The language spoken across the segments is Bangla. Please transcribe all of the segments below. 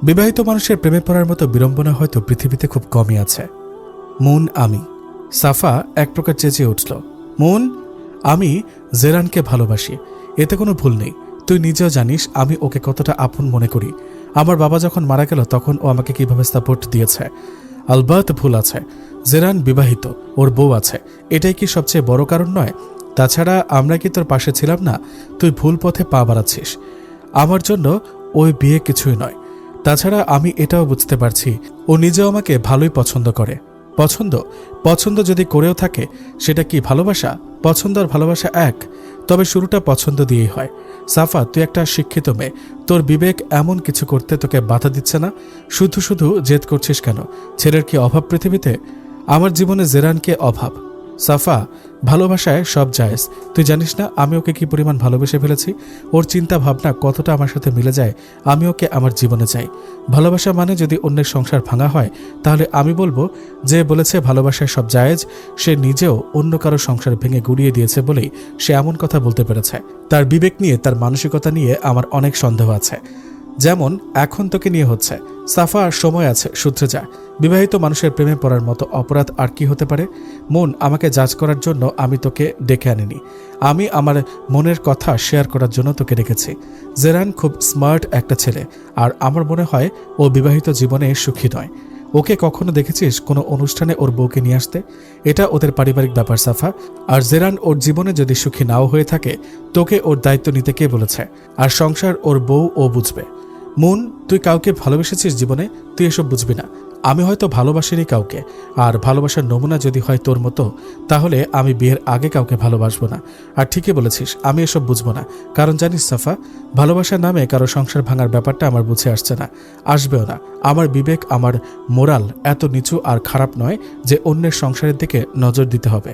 বিবাহিত মানুষের প্রেমে পড়ার মতো বিড়ম্বনা হয়তো পৃথিবীতে খুব কমই আছে। মুন, আমি। সাফা এক প্রকার চেঁচিয়ে উঠল, মুন, আমি জেরানকে ভালোবাসি, এতে কোনো ভুল নেই। তুই নিজেও জানিস আমি ওকে কতটা আপন মনে করি। আমার বাবা যখন মারা গেল তখন ও আমাকে কিভাবে সাপোর্ট দিয়েছে। আলবাত ভুল আছে, জেরান বিবাহিত, ওর বউ আছে, এটাই কি সবচেয়ে বড় কারণ নয়? তাছাড়া আমরা কি তোর পাশে ছিলাম না? তুই ভুল পথে পা বাড়াচ্ছিস। আমার জন্য ওই বিয়ে কিছুই নয়। তাছাড়া আমি এটাও বুঝতে পারছি ও নিজেও আমাকে ভালোই পছন্দ করে। পছন্দ যদি করেও থাকে সেটা কি ভালোবাসা? পছন্দ আর ভালোবাসা এক, তবে শুরুটা পছন্দ দিয়েই হয়। সাফা, তুই একটা শিক্ষিত মেয়ে, তোর বিবেক এমন কিছু করতে তোকে বাধা দিচ্ছে না। শুধু শুধু জেদ করছিস কেন? ছেলের কি অভাব পৃথিবীতে? আমার জীবনে জেরানকে অভাব। সাফা, ভালোবাসায় সব জায়েজ। তুই জানিস না আমি ওকে কি পরিমাণ ভালোবেসে ফেলেছি। ওর চিন্তা ভাবনা কতটা আমার সাথে মিলে যায়। আমি ওকে আমার জীবনে চাই। ভালোবাসা মানে যদি অন্যের সংসার ভাঙা হয় তাহলে আমি বলবো, যে বলেছে ভালোবাসায় সব জায়েজ সে নিজেও অন্য কারো সংসার ভেঙে গুড়িয়ে দিয়েছে বলেই সে এমন কথা বলতে পেরেছে। তার বিবেক নিয়ে, তার মানসিকতা নিয়ে আমার অনেক সন্দেহ আছে। যেমন এখন তোকে নিয়ে হচ্ছে। সাফা, আর সময় আছে, শুধরে যা। বিবাহিত মানুষের প্রেমে পড়ার মতো অপরাধ আর কি হতে পারে? মন, আমাকে জাজ করার জন্য আমি তোকে ডেকে আনিনি। আমি আমার মনের কথা শেয়ার করার জন্য তোকে ডেকেছি। জেরান খুব স্মার্ট একটা ছেলে, আর আমার মনে হয় ও বিবাহিত জীবনে সুখী নয়। ওকে কখনো দেখেছিস কোনো অনুষ্ঠানে ওর বউকে নিয়ে আসতে? এটা ওদের পারিবারিক ব্যাপার সাফা। আর জেরান ওর জীবনে যদি সুখী নাও হয়ে থাকে, তোকে ওর দায়িত্ব নিতে কে বলেছে? আর সংসার ওর বউ ও বুঝবে। মুন, তুই কাউকে ভালোবেসেছিস জীবনে? তুই এসব বুঝবি না। আমি হয়তো ভালোবাসিনি কাউকে, আর ভালোবাসার নমুনা যদি হয় তোর মতো, তাহলে আমি বিয়ের আগে কাউকে ভালোবাসবো না। আর ঠিকই বলেছিস, আমি এসব বুঝবো না। কারণ জানিস সাফা, ভালোবাসার নামে কারো সংসার ভাঙার ব্যাপারটা আমার বুঝে আসছে না, আসবেও না। আমার বিবেক, আমার মোরাল এত নিচু আর খারাপ নয় যে অন্যের সংসারের দিকে নজর দিতে হবে।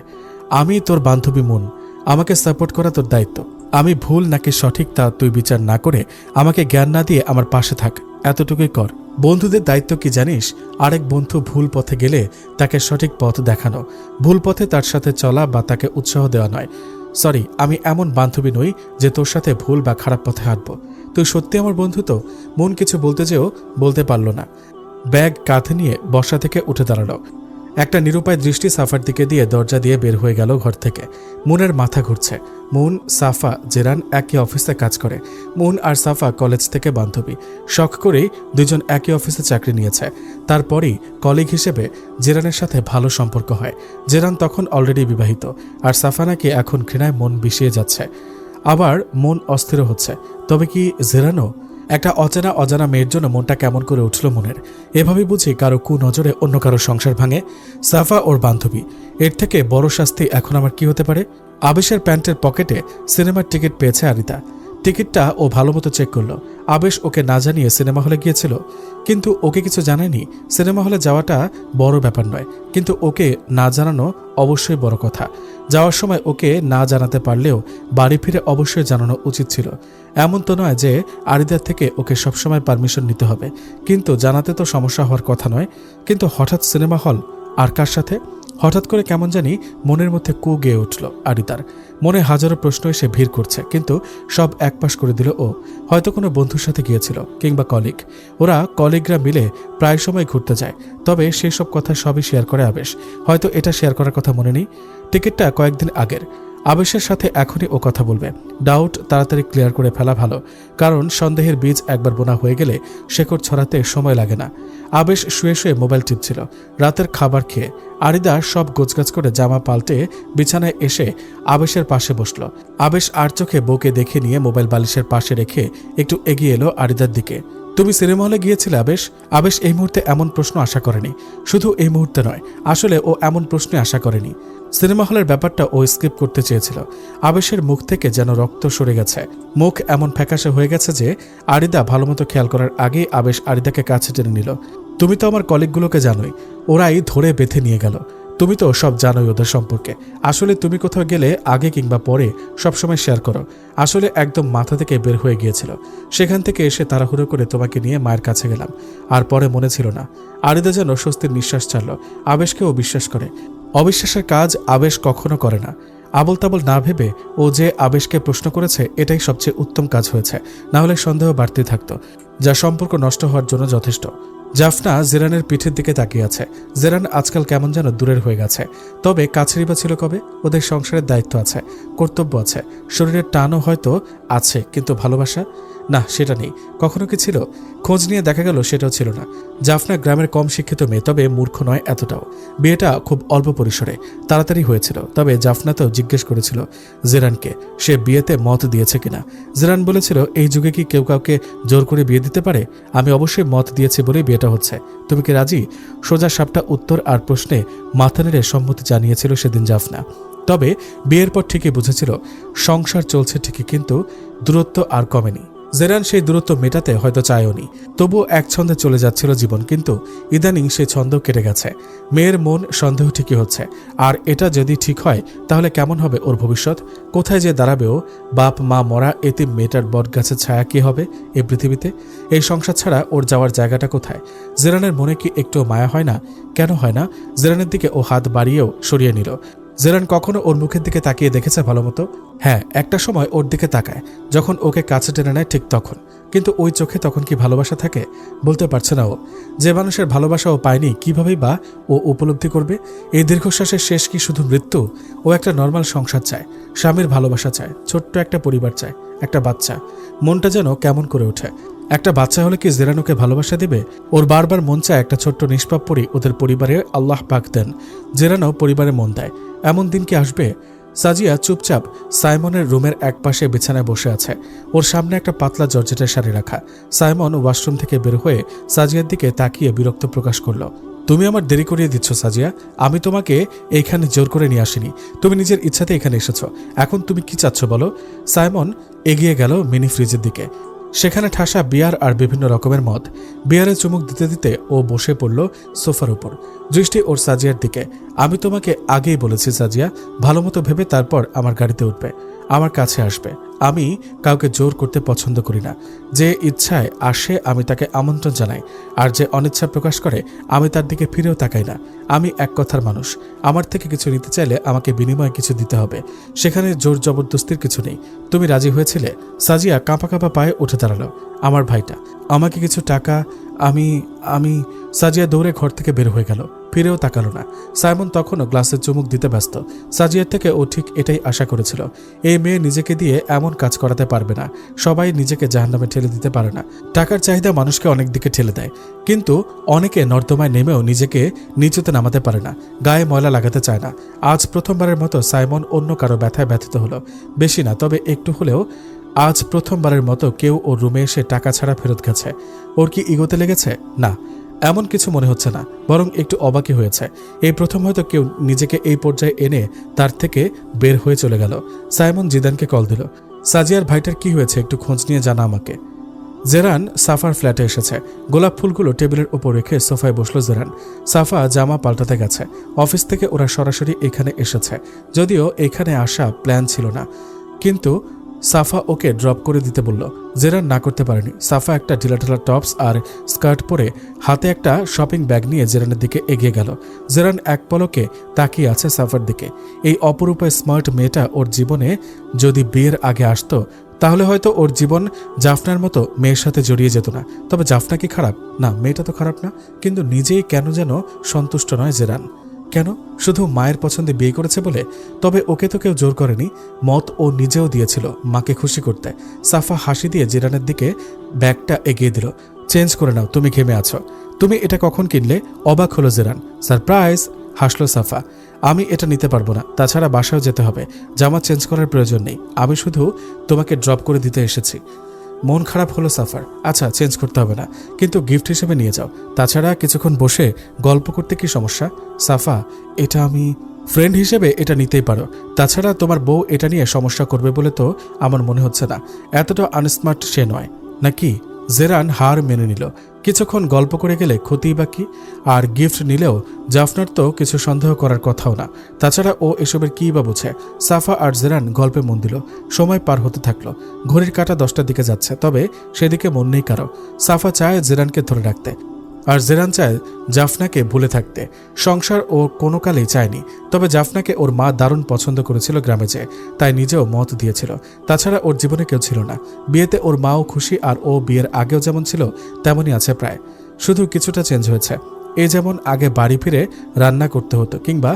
আমি তোর বান্ধবী মুন, আমাকে সাপোর্ট করা তোর দায়িত্ব। আমি ভুল নাকি সঠিক তা তুই বিচার না করে আমাকে জ্ঞান না দিয়ে আমার পাশে থাক, এতটুকুই কর। বন্ধুদের দায়িত্ব কি জানিস? আরেক বন্ধু ভুল পথে গেলে তাকে সঠিক পথ দেখানো, ভুল পথে তার সাথে চলা বা তাকে উৎসাহ দেওয়া নয়। সরি, আমি এমন বান্ধবী নই যে তোর সাথে ভুল বা খারাপ পথে হাঁটব। তুই সত্যি আমার বন্ধু তো? মন কিছু বলতে যেও বলতে পারল না। ব্যাগ কাঁধে নিয়ে বসা থেকে উঠে দাঁড়ালো। একটা নিরুপায় দৃষ্টি সাফার দিকে দিয়ে দরজা দিয়ে বের হয়ে গেল ঘর থেকে। মুনের মাথা ঘুরছে। মুন, সাফা, জেরান একই অফিসে কাজ করে। মুন আর সাফা কলেজ থেকে বান্ধবী। শখ করেই দুজন একই অফিসে চাকরি নিয়েছে। তারপরই কলিগ হিসেবে জেরানের সাথে ভালো সম্পর্ক হয়। জেরান তখন অলরেডি বিবাহিত, আর সাফা নাকি এখন ঘৃণায় মন বিষিয়ে যাচ্ছে। আবার মন অস্থির হচ্ছে। তবে কি জেরানও? একটা অজানা মেয়ের জন্য মনটা কেমন করে উঠল মনের। এভাবেই বুঝি কারো কুনজরে অন্য কারো সংসার ভাঙে। সাফা ওর বান্ধবী, এর থেকে বড় শাস্তি এখন আমার কি হতে পারে? আবেশের প্যান্টের পকেটে সিনেমার টিকিট পেয়েছে আরিতা। টিকিটটা ও ভালোমতো চেক করলো। আবেশ ওকে না জানিয়ে সিনেমা হলে গিয়েছিল, কিন্তু ওকে কিছু জানায়নি। সিনেমা হলে যাওয়াটা বড় ব্যাপার নয়, কিন্তু ওকে না জানানো অবশ্যই বড় কথা। যাওয়ার সময় ওকে না জানাতে পারলেও বাড়ি ফিরে অবশ্যই জানানো উচিত ছিল। এমন তো নয় যে আরিদার থেকে ওকে সবসময় পারমিশন নিতে হবে, কিন্তু জানাতে তো সমস্যা হওয়ার কথা নয়। কিন্তু হঠাৎ সিনেমা হল, আর কার সাথে? হঠাৎ করে কেমন জানি মনের মধ্যে কু গেয়ে উঠল আরিতার। মনে হাজারো প্রশ্ন এসে ভিড় করছে, কিন্তু সব একপাশ করে দিল ও। হয়তো কোনো বন্ধুর সাথে গিয়েছিল, কিংবা কলিগ। ওরা কলিগরা মিলে প্রায় সময় ঘুরতে যায়, তবে সেসব কথা সবই শেয়ার করে আবেশ। হয়তো এটা শেয়ার করার কথা মনে নেই। টিকিটটা কয়েকদিন আগের। আবেশের সাথে এখনই ও কথা বলবে। ডাউট তাড়াতাড়ি ক্লিয়ার করে ফেলা ভালো, কারণ সন্দেহের বীজ একবার বোনা হয়ে গেলে শেকড় ছড়াতে সময় লাগে না। আবেশ শুয়ে শুয়ে মোবাইল টিপছিল। রাতের খাবার খেয়ে আরিদা সব গোছগাছ করে জামা পাল্টে বিছানায় এসে আবেশের পাশে বসল। আবেশ আর চোখে বউকে দেখে নিয়ে মোবাইল বালিশের পাশে রেখে একটু এগিয়ে এলো আরিদার দিকে। তুমি সিনেমা হলে গিয়েছিলে আবেশ? আবেশ এই মুহূর্তে এমন প্রশ্ন আশা করেনি। শুধু এই মুহূর্তে নয়, আসলে ও এমন প্রশ্ন আশা করেনি। সিনেমা হলের ব্যাপারটা ও স্কিপ করতে চেয়েছিল। আবেশের মুখ থেকে যেন রক্ত সরে গেছে। মুখ এমন ফ্যাকাশে হয়ে গেছে যে আরিদা ভালোমতো খেয়াল করার আগেই আবেশ আরিদাকে কাছে টেনে নিল। তুমি তো আমার কলিগগুলোকে জানোই, ওরাই ধরে বেঁধে নিয়ে গেল। তুমি তো সব জানোই ওদের সম্পর্কে। আসলে তুমি কোথাও গেলে আগে কিংবা পরে সবসময় শেয়ার করো। আসলে একদম মাথা থেকে বের হয়ে গিয়েছিল। সেখান থেকে এসে তাড়াহুড়ো করে তোমাকে নিয়ে মায়ের কাছে গেলাম, আর পরে মনে ছিল না। আরিদা যেন স্বস্তির নিঃশ্বাস ছাড়ল। আবেশকেও বিশ্বাস করে। অবিশ্বাসের কাজ আবেশ কখনো করে না। আবল তাবল না ভেবে ও যে আবেশকে প্রশ্ন করেছে এটাই সবচেয়ে উত্তম কাজ হয়েছে, না হলে সন্দেহ বাড়তে থাকতো। যা সম্পর্ক নষ্ট হওয়ার জন্য যথেষ্ট। জাফনা জেরানের পিঠের দিকে তাকিয়ে আছে। জেরান আজকাল কেমন যেন দূরের হয়ে গেছে। তবে কাছেরই বা ছিল কবে? ওদের সংসারের দায়িত্ব আছে, কর্তব্য আছে, শরীরের টানও হয়তো আছে, কিন্তু ভালোবাসা না, সেটা নেই। কখনো কি ছিল? খোঁজ নিয়ে দেখা গেল সেটাও ছিল না। জাফনা গ্রামের কম শিক্ষিত মেয়ে, তবে মূর্খ নয় এতটাও। বিয়েটা খুব অল্প পরিসরে, তাড়াতাড়ি হয়েছিল। তবে জাফনা তো জিজ্ঞেস করেছিল জেরানকে সে বিয়েতে মত দিয়েছে কিনা। জেরান বলেছিল, এই যুগে কি কেউ কাউকে জোর করে বিয়ে দিতে পারে? আমি অবশ্যই মত দিয়েছি বলেই বিয়েটা হচ্ছে। তুমি কি রাজি? সোজা সাপটা উত্তর আর প্রশ্নে মাথা নেড়ে সম্মতি জানিয়েছিল সেদিন জাফনা। তবে বিয়ের পর ঠিকই বুঝেছিল সংসার চলছে ঠিকই, কিন্তু দূরত্ব আর কমেনি। জেরান সেই দূরত্ব মেটাতে হয়তো চায়ওনি, তবুও এক ছন্দে চলে যাচ্ছিল জীবন। কিন্তু ইদানিং সেই ছন্দ কেটে গেছে। মেয়ের মন সন্দেহ ঠিকই হচ্ছে। আর এটা যদি ঠিক হয় তাহলে কেমন হবে ওর ভবিষ্যৎ? কোথায় যে দাঁড়াবেও? বাপ মা মরা এতিম মেয়েটার বটগাছের ছায়া কি হবে এই পৃথিবীতে? এই সংসার ছাড়া ওর যাওয়ার জায়গাটা কোথায়? জেরানের মনে কি একটু মায়া হয় না? কেন হয় না? জেরানের দিকে ও হাত বাড়িয়েও সরিয়ে নিল। জেরান কখনো ওর মুখের দিকে তাকিয়ে দেখেছে ভালোমতো? হ্যাঁ, একটা সময় ওর দিকে তাকায়, যখন ওকে কাছে টেনে নেয় ঠিক তখন। কিন্তু ওই চোখে তখন কি ভালোবাসা থাকে? বলতে পারছে না ও। যে মানুষের ভালোবাসা ও পায়নি, কিভাবেই বা ও উপলব্ধি করবে? এই দীর্ঘশ্বাসের শেষ কি শুধু মৃত্যু? ও একটা নর্মাল সংসার চায়, স্বামীর ভালোবাসা চায়, ছোট্ট একটা পরিবার চায়, একটা বাচ্চা। মনটা যেন কেমন করে ওঠে। একটা বাচ্চা হলে কি জেরান ওকে ভালোবাসা দিবে? ওর বারবার মন চায় একটা ছোট্ট নিষ্পাপ পরি ওদের পরিবারে আল্লাহ পাক দেন, জেরানও পরিবারে মন দেয়। এমন দিন কি আসবে? সাজিয়া চুপচাপ সাইমনের রুমের একপাশে বিছানায় বসে আছে। ওর সামনে একটা পাতলা জর্জেটের শাড়ি রাখা। সাইমন ওয়াশরুম থেকে বের হয়ে সাজিয়ার দিকে তাকিয়ে বিরক্ত প্রকাশ করল। তুমি আমার দেরি করিয়ে দিচ্ছ সাজিয়া। আমি তোমাকে এইখানে জোর করে নিয়ে আসিনি, তুমি নিজের ইচ্ছাতে এখানে এসেছ। এখন তুমি কি চাচ্ছ বলো? সাইমন এগিয়ে গেল মিনি ফ্রিজের দিকে। সেখানে ঠাসা বিয়ার আর বিভিন্ন রকমের মদ। বিয়ারে চুমুক দিতে দিতে ও বসে পড়ল সোফার উপর, দৃষ্টি ওর সাজিয়ার দিকে। আমি তোমাকে আগেই বলেছি সাজিয়া, ভালো মতো ভেবে তারপর আমার গাড়িতে উঠবে, আমার কাছে আসবে। আমি কাউকে জোর করতে পছন্দ করি না। যে ইচ্ছায় আসে আমি তাকে আমন্ত্রণ জানাই, আর যে অনিচ্ছা প্রকাশ করে আমি তার দিকে ফিরেও তাকাই না। আমি এক কথার মানুষ। আমার থেকে কিছু নিতে চাইলে আমাকে বিনিময়ে কিছু দিতে হবে। সেখানে জোর জবরদস্তির কিছু নেই। তুমি রাজি হয়েছিলে? সাজিয়া কাঁপা কাঁপা পায়ে উঠে দাঁড়ালো। আমার ভাইটা আমাকে কিছু টাকা, আমি আমি সাজিয়া দৌড়ে ঘর থেকে বের হয়ে গেল, ফিরেও তাকালো না। সাইমন তখনও গ্লাসের চুমুক দিতে ব্যস্ত। সাজিয়ার থেকে ও ঠিক এটাই আশা করেছিল। এই মেয়ে নিজেকে দিয়ে এমন কাজ করাতে পারবে না। সবাই নিজেকে জাহান্নামে ঠেলে দিতে পারে না। টাকার চাহিদা মানুষকে অনেক দিকে ঠেলে দেয়, কিন্তু অনেকে নর্দমায় নেমেও নিজেকে নিচুতে নামাতে পারে না, গায়ে ময়লা লাগাতে চায় না। আজ প্রথমবারের মতো সাইমন অন্য কারো ব্যথায় ব্যথিত হলো। বেশি না, তবে একটু হলেও। আজ প্রথমবারের মতো কেউ ওর রুমে এসে টাকা ছাড়া ফেরত গেছে। ওর কি ইগোতে লেগেছে? না, এমন কিছু মনে হচ্ছে না, বরং একটু অবাকই হয়েছে। এই প্রথম হয়তো কেউ নিজেকে এই পর্যায়ে এনে তার থেকে বের হয়ে চলে গেল। সাইমন জিদানকে কল দিল। সাজিয়ার ভাইটার কি হয়েছে একটু খোঁজ নিয়ে জানা আমাকে। জেরান সাফার ফ্ল্যাটে এসেছে। গোলাপ ফুলগুলো টেবিলের উপর রেখে সোফায় বসলো জেরান। সাফা জামা পাল্টাতে গেছে। অফিস থেকে ওরা সরাসরি এখানে এসেছে, যদিও এখানে আসা প্ল্যান ছিল না, কিন্তু সাফা ওকে ড্রপ করে দিতে বলল। জেরান না করতে পারেনি। সাফা একটা ঢিলাঢালা টপস আর স্কার্ট পরে হাতে একটা শপিং ব্যাগ নিয়ে জেরানের দিকে এগিয়ে গেল। জেরান এক পলকে তাকিয়ে আছে সাফার দিকে। এই অপরূপা স্মার্ট মেয়েটা ওর জীবনে যদি বিয়ের আগে আসতো তাহলে হয়তো ওর জীবন জাফনার মতো মেয়ের সাথে জড়িয়ে যেত না। তবে জাফনা কি খারাপ? না, মেয়েটা তো খারাপ না, কিন্তু নিজেই কেন যেন সন্তুষ্ট নয় জেরান। কেন? শুধু মায়ের পছন্দে বিয়ে করেছে বলে? তবে ওকে তো কেউ জোর করেনি, মত ও নিজেও দিয়েছিল মাকে খুশি করতে। সাফা হাসি দিয়ে জেরানের দিকে ব্যাগটা এগিয়ে দিল। চেঞ্জ করে নাও, তুমি ঘেমে আছো। তুমি এটা কখন কিনলে? অবাক হলো জেরান। সারপ্রাইজ, হাসলো সাফা। আমি এটা নিতে পারবো না, তাছাড়া বাসাও যেতে হবে, জামা চেঞ্জ করার প্রয়োজন নেই। আমি শুধু তোমাকে ড্রপ করে দিতে এসেছি। মন খারাপ হলো সাফার। আচ্ছা, চেঞ্জ করতে হবে না, কিন্তু গিফট হিসেবে নিয়ে যাও। তাছাড়া কিছুক্ষণ বসে গল্প করতে কি সমস্যা? সাফা, এটা আমি ফ্রেন্ড হিসেবে এটা নিতেই পারো। তাছাড়া তোমার বউ এটা নিয়ে সমস্যা করবে বলে তো আমার মনে হচ্ছে না। এতটা আনস্মার্ট সে নয়, নাকি? জেরান হার মেনে নিল। কিছুক্ষণ গল্প করে গেলে ক্ষতি বা কি? আর গিফট নিলেও জাফনার তো কিছু সন্দেহ করার কথাও না। তাছাড়া ও এসবের কী বা বোঝে? সাফা আর জেরান গল্পে মন দিল। সময় পার হতে থাকলো। ঘড়ির কাঁটা 10টার দিকে যাচ্ছে, তবে সেদিকে মন নেই কারো। সাফা চায় জেরানকে ধরে রাখতে। আর জেরান চায় জাফনাকে ভুলে থাকতে। সংসার ও কোনো কালেই চায়নি, তবে জাফনাকে ওর মা দারুণ পছন্দ করেছিল গ্রামে যেয়ে, তাই নিজেও মত দিয়েছিল। তাছাড়া ওর জীবনে কেউ ছিল না। বিয়েতে ওর মাও খুশি, আর ও বিয়ের আগেও যেমন ছিল তেমনই আছে প্রায়, শুধু কিছুটা চেঞ্জ হয়েছে। এই যেমন আগে বাড়ি ফিরে রান্না করতে হতো কিংবা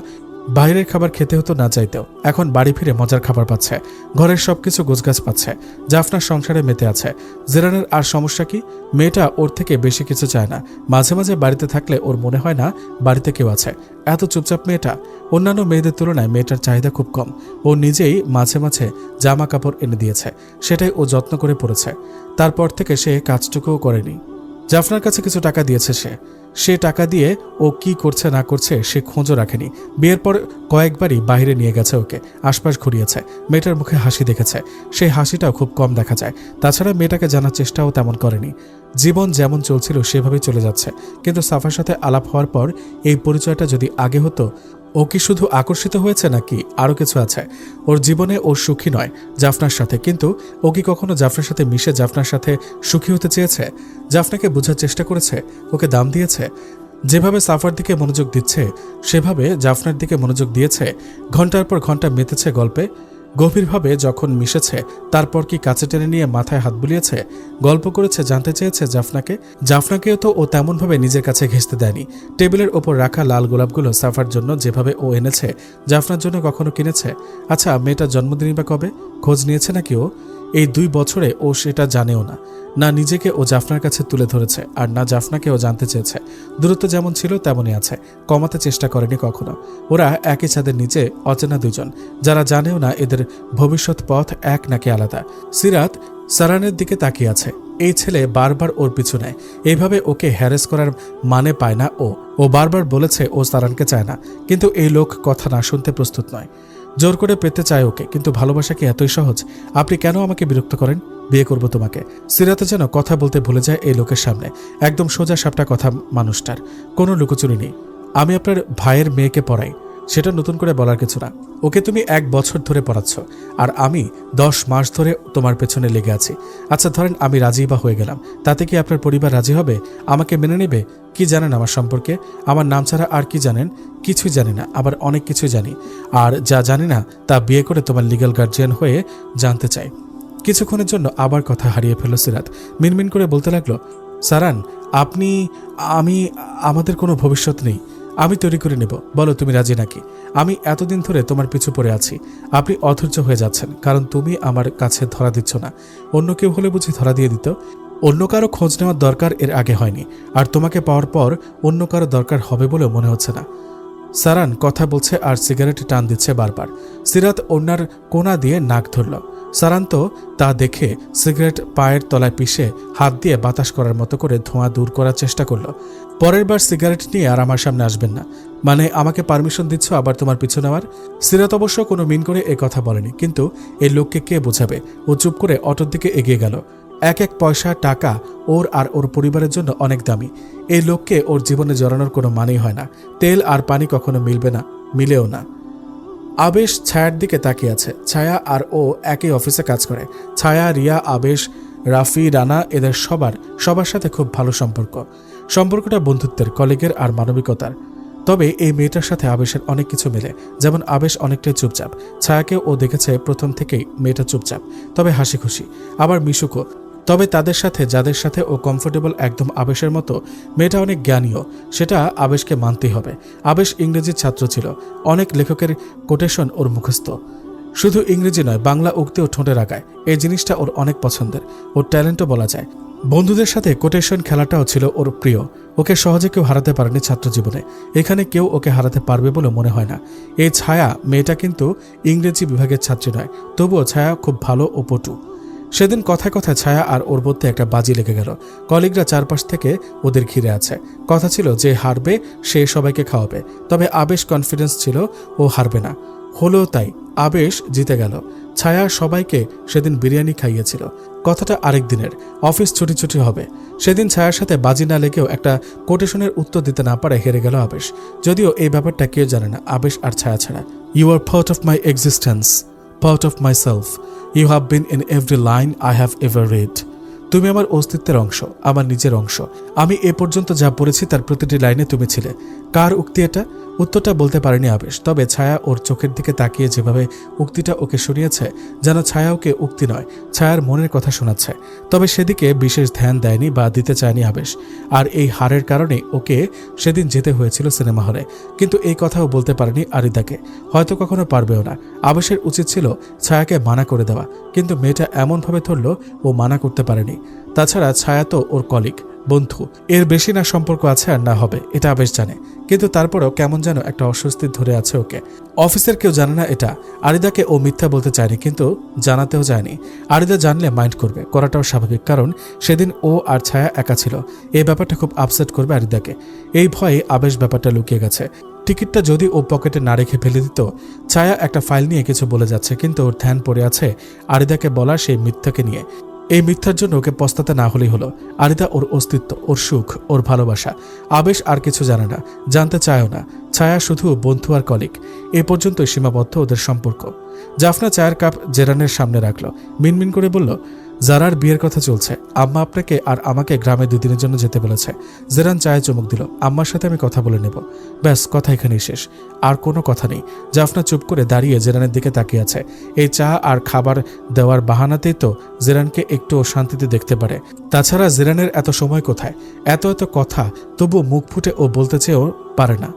বাইরের খাবার খেতে হতো না চাইতেও, এখন বাড়ি ফিরে মজার খাবার পাচ্ছে, ঘরের সবকিছু গোছগাছ পাচ্ছে, জাফনার সংসারে মেতে আছে। জেরানের আর সমস্যা কি? মেয়েটা ওর থেকে বেশি কিছু চায় না। মাঝে মাঝে বাড়িতে থাকলে ওর মনে হয় না বাড়িতে কেউ আছে, এত চুপচাপ মেয়েটা। অন্যান্য মেয়েদের তুলনায় মেয়েটার চাহিদা খুব কম। ও নিজেই মাঝে মাঝে জামা কাপড় এনে দিয়েছে, সেটাই ও যত্ন করে পড়েছে। তারপর থেকে সে কাজটুকুও করেনি। জাফনার কাছে কিছু টাকা দিয়েছে সে টাকা দিয়ে ও কি করছে না করছে সে খোঁজও রাখেনি। বিয়ের পর কয়েকবারই বাইরে নিয়ে গেছে ওকে, আশপাশ ঘুরিয়েছে, মেয়েটার মুখে হাসি দেখেছে, সেই হাসিটাও খুব কম দেখা যায়। তাছাড়া মেয়েটাকে জানার চেষ্টাও তেমন করেনি। জীবন যেমন চলছিল সেভাবেই চলে যাচ্ছে। কিন্তু সাফার সাথে আলাপ হওয়ার পর এই পরিচয়টা যদি আগে হতো, ও কি শুধু আকর্ষিত হয়েছে নাকি আরও কিছু আছে? ওর জীবনে ও সুখী নয় জাফনার সাথে, কিন্তু ও কি কখনো জাফনার সাথে মিশে জাফনার সাথে সুখী হতে চেয়েছে? জাফনাকে বোঝার চেষ্টা করেছে? ওকে দাম দিয়েছে? যেভাবে সাফার দিকে মনোযোগ দিচ্ছে সেভাবে জাফনার দিকে মনোযোগ দিয়েছে? ঘন্টার পর ঘন্টা মেতেছে গল্পে, গভীরভাবে যখন মিশেছে তারপর কি কাছে টেনে নিয়ে মাথায় হাত বুলিয়েছে, গল্প করেছে, জানতে চেয়েছে জাফনাকেও তো ও তেমনভাবে নিজের কাছে ঘেঁষতে দেয়নি। টেবিলের ওপর রাখা লাল গোলাপগুলো সাফার জন্য যেভাবে ও এনেছে, জাফনার জন্য কখনো কিনেছে? আচ্ছা, মেয়েটার জন্মদিনই বা কবে? খোঁজ নিয়েছে নাকি ও? এই 2 বছরে ও সেটা জানেও না। না নিজেকে ও জাফনার কাছে তুলে ধরেছে, আর না জাফনাকে ও জানতে চেয়েছে। দূরত্ব যেমন ছিল তেমনই আছে, কমাতে চেষ্টা করেনি কখনো। ওরা একই ছাদের নিচে অচেনা দুজন, যারা জানেও না এদের ভবিষ্যৎ পথ এক নাকি আলাদা। সিরাত সারানের দিকে তাকিয়ে আছে। এই ছেলে বারবার ওর পিছু নেয়, এইভাবে ওকে হ্যারেস করার মানে পায় না ও বারবার বলেছে ও সারানকে চায় না, কিন্তু এই লোক কথা না শুনতে প্রস্তুত নয়। জোর করে পেতে চায় ওকে, কিন্তু ভালোবাসা কি এতই সহজ? আপনি কেন আমাকে বিরক্ত করেন? বিয়ে করব তোমাকে। সিরাতে যেন কথা বলতে ভুলে যায় এই লোকের সামনে। একদম সোজা সাপটা কথা মানুষটার, কোনো লুকোচুরি নেই। আমি আপনার ভাইয়ের মেয়েকে পড়াই, সেটা নতুন করে বলার কিছু না। ওকে তুমি 1 বছর ধরে পড়াচ্ছ, আর আমি 10 মাস ধরে তোমার পেছনে লেগে আছি। আচ্ছা ধরেন আমি রাজি বা হয়ে গেলাম, তাতে কি আপনার পরিবার রাজি হবে? আমাকে মেনে নেবে? কি জানেন আমার সম্পর্কে? আমার নাম ছাড়া আর কি জানেন? কিছুই জানি না, আবার অনেক কিছু জানি। আর যা জানি না তা বিয়ে করে তোমার লিগ্যাল গার্জিয়ান হয়ে জানতে চাই। কিছুক্ষণের জন্য আবার কথা হারিয়ে ফেলল সিরাত। মিনমিন করে বলতে লাগলো, সারান আমাদের কোনো ভবিষ্যৎ নেই, আমি তৈরি করে নেব। বলো তুমি রাজি নাকি? আমি এতদিন ধরে তোমার পিছু পড়ে আছি। আপনি অধৈর্য হয়ে যাচ্ছেন, কারণ তুমি আমার কাছে ধরা দিচ্ছ না। অন্য কেউ হলে বুঝি ধরা দিয়ে দিত? অন্য কারো খোঁজ নেওয়ার দরকার এর আগে হয়নি, আর তোমাকে পাওয়ার পর অন্য কারো দরকার হবে বলে মনে হচ্ছে না। সারান কথা বলছে আর সিগারেটে টান দিচ্ছে বারবার। সিরাত ওনার কোনা দিয়ে নাক ধরল। সারান তো তা দেখে সিগারেট পায়ের তলায় পিষে হাত দিয়ে বাতাস করার মতো করে ধোঁয়া দূর করার চেষ্টা করল। পরের বার সিগারেট নিয়ে আর আমার সামনে আসবেন না। মানে আমাকে পারমিশন দিচ্ছ আবার তোমার পিছু নেওয়ার? সিরাত অবশ্য কোনো মিন করে এ কথা বলেনি, কিন্তু এই লোককে কে বোঝাবে? ও চুপ করে অটোর দিকে এগিয়ে গেল। এক পয়সা টাকা ওর আর ওর পরিবারের জন্য অনেক দামি। এই লোককে ওর জীবনে জড়ানোর কোনো মানেই হয় না। তেল আর পানি কখনো মিলবে না, মিলেও না। আবেশ ছায়ার দিকে তাকিয়ে আছে। ছায়া আর ও একই অফিসে কাজ করে। ছায়া, রিয়া, আবেশ, রাফি, রানা এদের সবার সাথে খুব ভালো সম্পর্কটা বন্ধুত্বের, কলিগের আর মানবিকতার। তবে এই মেয়েটার সাথে আবেশের অনেক কিছু মেলে। যেমন আবেশ অনেকটাই চুপচাপ। ছায়াকে ও দেখেছে প্রথম থেকেই মেয়েটা চুপচাপ, তবে হাসি খুশি, আবার মিশুকও। তবে তাদের সাথে যাদের সাথে ও কমফোর্টেবল একদম আবেশের মতো। মেয়েটা অনেক জ্ঞানীও, সেটা আবেশকে মানতেই হবে। আবেশ ইংরেজির ছাত্র ছিল, অনেক লেখকের কোটেশন ওর মুখস্থ। শুধু ইংরেজি নয়, বাংলা উক্তিও ঠোঁটে রাখায়। এই জিনিসটা ওর অনেক পছন্দের, ওর ট্যালেন্টও বলা যায়। বন্ধুদের সাথে কোটেশন খেলাটাও ছিল ওর প্রিয়। ওকে সহজে কেউ হারাতে পারেনি ছাত্র জীবনে, এখানে কেউ ওকে হারাতে পারবে বলে মনে হয় না। এই ছায়া মেয়েটা কিন্তু ইংরেজি বিভাগের ছাত্রী নয়, তবুও ছায়া খুব ভালো ও পটু। সেদিন কথায় কথায় ছায়া আর ওর মধ্যে একটা বাজি লেগে গেল। কলিগরা চারপাশ থেকে ওদের ঘিরে আছে। কথা ছিল যে হারবে সে সবাইকে খাওয়াবে, তবে আবেশ কনফিডেন্স ছিল ও হারবে না। হলো তাই, আবেশ জিতে গেল। ছায়া সবাইকে সেদিন বিরিয়ানি খাইয়েছিল। কথাটা আরেক দিনের, অফিস ছুটি হবে। সেদিন ছায়ার সাথে বাজি না লেগেও একটা কোটেশনের উত্তর দিতে না পারে হেরে গেল আবেশ। যদিও এই ব্যাপারটা কেউ জানে না আবেশ আর ছায়া ছাড়া। You are part of my existence, part of my self. You have been in every line I have ever read. তুমি আমার অস্তিত্বের অংশ, আমার নিজের অংশ। আমি এ পর্যন্ত যা পড়েছি তার প্রতিটি লাইনে তুমি ছিলে। কার উক্তি এটা? উত্তরটা বলতে পারেনি আবেশ, তবে ছায়া ওর চোখের দিকে তাকিয়ে যেভাবে উক্তিটা ওকে শুনিয়েছে, যেন ছায়া ওকে উক্তি নয়, ছায়ার মনের কথা শোনাচ্ছে। তবে সেদিকে বিশেষ ধ্যান দেয়নি বা দিতে চায়নি আবেশ। আর এই হারের কারণে ওকে সেদিন যেতে হয়েছিল সিনেমা হলে। কিন্তু এই কথাও বলতে পারেনি আরিদাকে, হয়তো কখনো পারবেও না। আবেশের উচিত ছিল ছায়াকে মানা করে দেওয়া, কিন্তু মেয়েটা এমনভাবে ধরল ও মানা করতে পারেনি। তাছাড়া ছায়া তো ওর কলিগ, বন্ধু, এর বেশি না সম্পর্ক আছে আর না হবে, এটা আবেশ জানে। কিন্তু তারপরেও কেমন যেন একটা অস্বস্তি ধরে আছে ওকে। অফিসের কেউ জানে না এটা। আরিদাকে ও মিথ্যা বলতে চায়নি, কিন্তু জানাতেও চায়নি। আরিদা জানলে মাইন্ড করবে, করাটাও স্বাভাবিক, কারণ সেদিন ও আর ছায়া একা ছিল। এই ব্যাপারটা খুব আপসেট করবে আরিদাকে। এই ভয়ে আবেশ ব্যাপারটা লুকিয়ে গেছে। টিকিটটা যদি ও পকেটে না রেখে ফেলে দিত। ছায়া একটা ফাইল নিয়ে কিছু বলে যাচ্ছে, কিন্তু ওর ধ্যান পড়ে আছে আরিদাকে বলা সেই মিথ্যাকে নিয়ে। এই মিথ্যার জন্য ওকে পস্তাতে না হলেই হলো। আরিদা ওর অস্তিত্ব, ওর সুখ, ওর ভালোবাসা। আবেশ আর কিছু জানে না, জানতে চায়ও না। ছায়া শুধু বন্ধু আর কলিগ, এ পর্যন্তই সীমাবদ্ধ ওদের সম্পর্ক। জাফনা চায়ের কাপ জেরানের সামনে রাখলো, মিনমিন করে বলল, জারার বিয়ের কথা চলছে। আম্মা আপনাকে আর আমাকে গ্রামে 2 দিনের জন্য যেতে বলেছে। জেরান চায়ে চুমুক দিল। আম্মার সাথে আমি কথা বলে নেব। ব্যাস, কথা এখানেই শেষ, আর কোনো কথা নেই। জাফনা চুপ করে দাঁড়িয়ে জেরানের দিকে তাকিয়ে আছে। এই চা আর খাবার দেওয়ার বাহানাতেই তো জেরানকে একটুও শান্তিতে দেখতে পারে। তাছাড়া জেরানের এত সময় কোথায়? এত এত কথা, তবু মুখ ফুটে ও বলতে চেয়েও পারে না।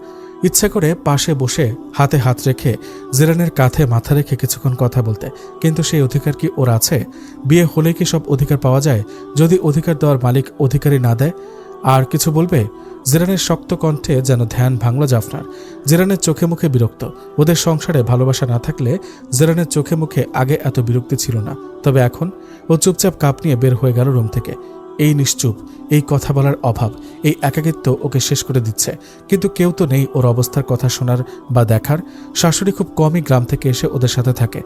ইচ্ছা করে পাশে বসে হাতে হাত রেখে জেরানের কাঁধে মাথা রেখে কিছুক্ষণ কথা বলতে, কিন্তু সেই অধিকার কি ওর আছে? বিয়ে হলে কি সব অধিকার পাওয়া যায়? যদি অধিকার দেওয়ার মালিক অধিকারই না দেয়, আর কিছু বলবে? জেরানের শক্ত কণ্ঠে যেন ধ্যান ভাঙল জাফনার। জেরানের চোখে মুখে বিরক্ত। ওদের সংসারে ভালোবাসা না থাকলে জেরানের চোখে মুখে আগে এত বিরক্তি ছিল না, তবে এখন ও চুপচাপ কাপ নিয়ে বের হয়ে গেল রুম থেকে। এই নিশ্চুপ, এই কথা বলার অভাব, এই একাকিত্ব ওকে শেষ করে দিচ্ছে। কিন্তু কেউ তো নেই ওর অবস্থার কথা শোনার বা দেখার। শাশুড়ি খুব কমই গ্রাম থেকে এসে ওদের সাথে থাকে।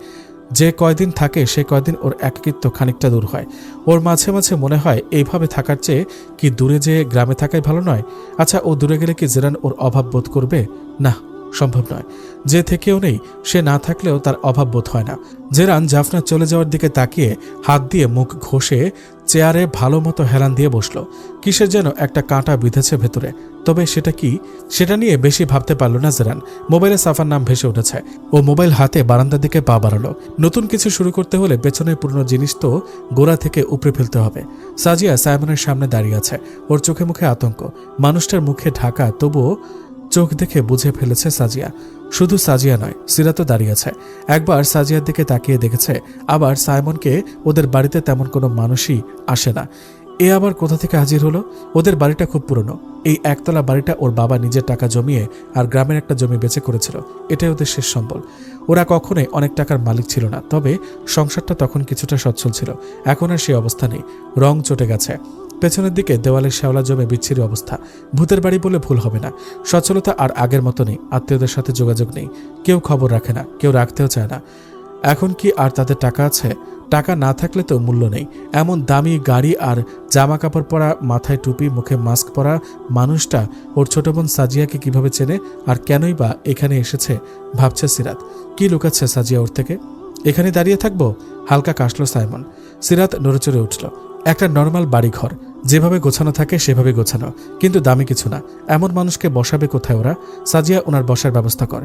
যে কয়দিন থাকে সে কয়দিন ওর একাকিত্ব খানিকটা দূর হয়। ওর মাঝে মাঝে মনে হয় এইভাবে থাকার চেয়ে কি দূরে যেয়ে গ্রামে থাকাই ভালো নয়? আচ্ছা, ও দূরে গেলে কি জেরান ওর অভাব বোধ করবে? না, সম্ভব নয়। যে থেকেও নেই, সে না থাকলেও তার অভাব বোধ হয় না। জেরান জাফনা চলে যাওয়ার দিকে তাকিয়ে হাত দিয়ে মুখ ঘষে চেয়ারে ভালো মতো হেলান দিয়ে বসলো। কিসের যেন একটা কাঁটা বিঁধেছে ভেতরে, তবে সেটা কি, সেটা নিয়ে বেশি ভাবতে পারল না জেরান। মোবাইলে সাফার নাম ভেসে উঠেছে। ও মোবাইল হাতে বারান্দার দিকে পা বাড়ালো। নতুন কিছু শুরু করতে হলে পেছনের পুরনো জিনিস তো গোড়া থেকে উপড়ে ফেলতে হবে। সাজিয়া সাইমনের সামনে দাঁড়িয়ে আছে, ওর চোখে মুখে আতঙ্ক। মানুষটার মুখে ঢাকা, তবুও চোখ দেখে বুঝে ফেলেছে সাজিয়া। শুধু সাজিয়া নয়, সিরাতও দাঁড়িয়ে আছে। একবার সাজিয়ার দিকে তাকিয়ে দেখেছে, আবার সাইমনকে। ওদের বাড়িতে তেমন কোনো মানুষই আসে না। এ আবার কোথা থেকে হাজির হলো? ওদের বাড়িটা খুব পুরনো। এই একতলা বাড়িটা ওর বাবা নিজের টাকা জমিয়ে আর গ্রামের একটা জমি বেচে করেছিল। এটাই ওদের শেষ সম্বল। ওরা কখনোই অনেক টাকার মালিক ছিল না, তবে সংসারটা তখন কিছুটা সচ্ছল ছিল। এখন আর সেই অবস্থা নেই, রং চটে গেছে। পেছনের দিকে দেওয়ালের শ্যাওলা জমে বিচ্ছিরি অবস্থা। ভূতের বাড়ি বলে ভুল হবে না। সচ্ছলতা আর আগের মতো নেই। আত্মীয়দের সাথে যোগাযোগ নেই, কেউ খবর রাখে না, কেউ রাখতেও চায় না। এখন কি আর তাদের টাকা আছে? টাকা না থাকলে তো মূল্য নেই। এমন দামি গাড়ি আর জামা কাপড় পরা, মাথায় টুপি, মুখে মাস্ক পরা মানুষটা ওর ছোট বোন সাজিয়াকে কিভাবে চেনে, আর কেনই বা এখানে এসেছে ভাবছে সিরাত। কি লুকাচ্ছে সাজিয়া ওর থেকে? এখানে দাঁড়িয়ে থাকবো? হালকা কাশলো সাইমন। সিরাত নড়েচড়ে উঠল। একটা নর্মাল বাড়িঘর, যেভাবে গোছানো থাকে সেভাবে গোছানো, কিন্তু দামি কিছু না। এমন মানুষকে বসাবে কোথায় ওরা? সাজিয়া ওনার বসার ব্যবস্থা কর।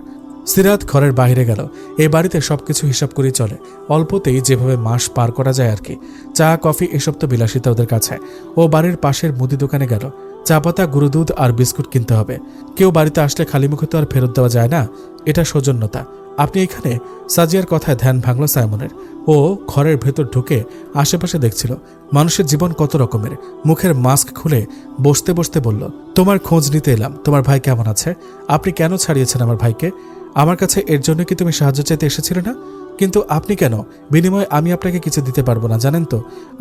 সিরাত ঘরের বাইরে গেল। এই বাড়িতে সবকিছু হিসাব করেই চলে, অল্পতেই যেভাবে মাস পার করা যায় আর কি। চা, কফি এসব তো বিলাসিতা ওদের কাছে। ও বাড়ির পাশের মুদি দোকানে গেল। চা পাতা, গুঁড়ো দুধ আর বিস্কুট কিনতে হবে। কেউ বাড়িতে আসলে খালি মুখে তো আর ফেরত দেওয়া যায় না, এটা সৌজন্যতা। আপনি এখানে? সাজিয়ার কথায় ধ্যান ভাঙল সাইমনের। ও ঘরের ভেতর ঢুকে আশেপাশে দেখছিল মানুষের জীবন কত রকমের। মুখের মাস্ক খুলে বসতে বসতে বলল, তোমার খোঁজ নিতে এলাম, তোমার ভাই কেমন আছে? আপনি কেন ছাড়িয়েছেন আমার ভাইকে? আমার কাছে এর জন্য কি তুমি সাহায্য চাইতে এসেছিলে না? কিন্তু আপনি কেন? বিনিময়ে আমি আপনাকে কিছু দিতে পারবো না, জানেন তো।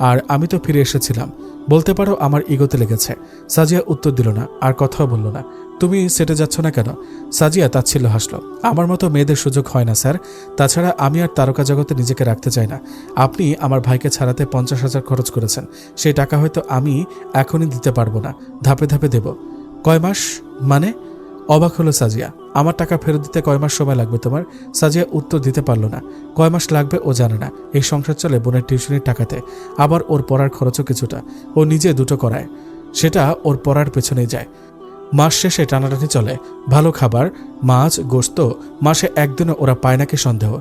আর আমি তো ফিরে এসেছিলাম, বলতে পারো আমার ইগোতে লেগেছে। সাজিয়া উত্তর দিল না, আর কথাও বলল না। তুমি সেটে যাচ্ছ না কেন? সাজিয়া তাচ্ছিল্য হাসল। আমার মতো মেয়েদের সুযোগ হয় না স্যার। তাছাড়া আমি আর তারকা জগতে নিজেকে রাখতে চাই না। আপনি আমার ভাইকে ছাড়াতে 50,000 খরচ করেছেন। সেই টাকা হয়তো আমি এখনই দিতে পারবো না, ধাপে ধাপে দেব। কয় মাস মানে? অবাক হলো সাজিয়া। আমার টাকা ফেরত দিতে কয় মাস সময় লাগবে তোমার? সাজিয়া উত্তর দিতে পারল না। কয় মাস লাগবে ও জানে না। এই সংসার চলে বোনের টিউশনির টাকাতে, আবার ওর পড়ার খরচও কিছুটা ও নিজে দুটো করায়, সেটা ওর পড়ার পেছনেই যায়। মাস শেষে টানাটানি চলে। ভালো খাবার, মাছ, গোশত মাসে একদিনও ওরা পায় নাকি সন্দেহ।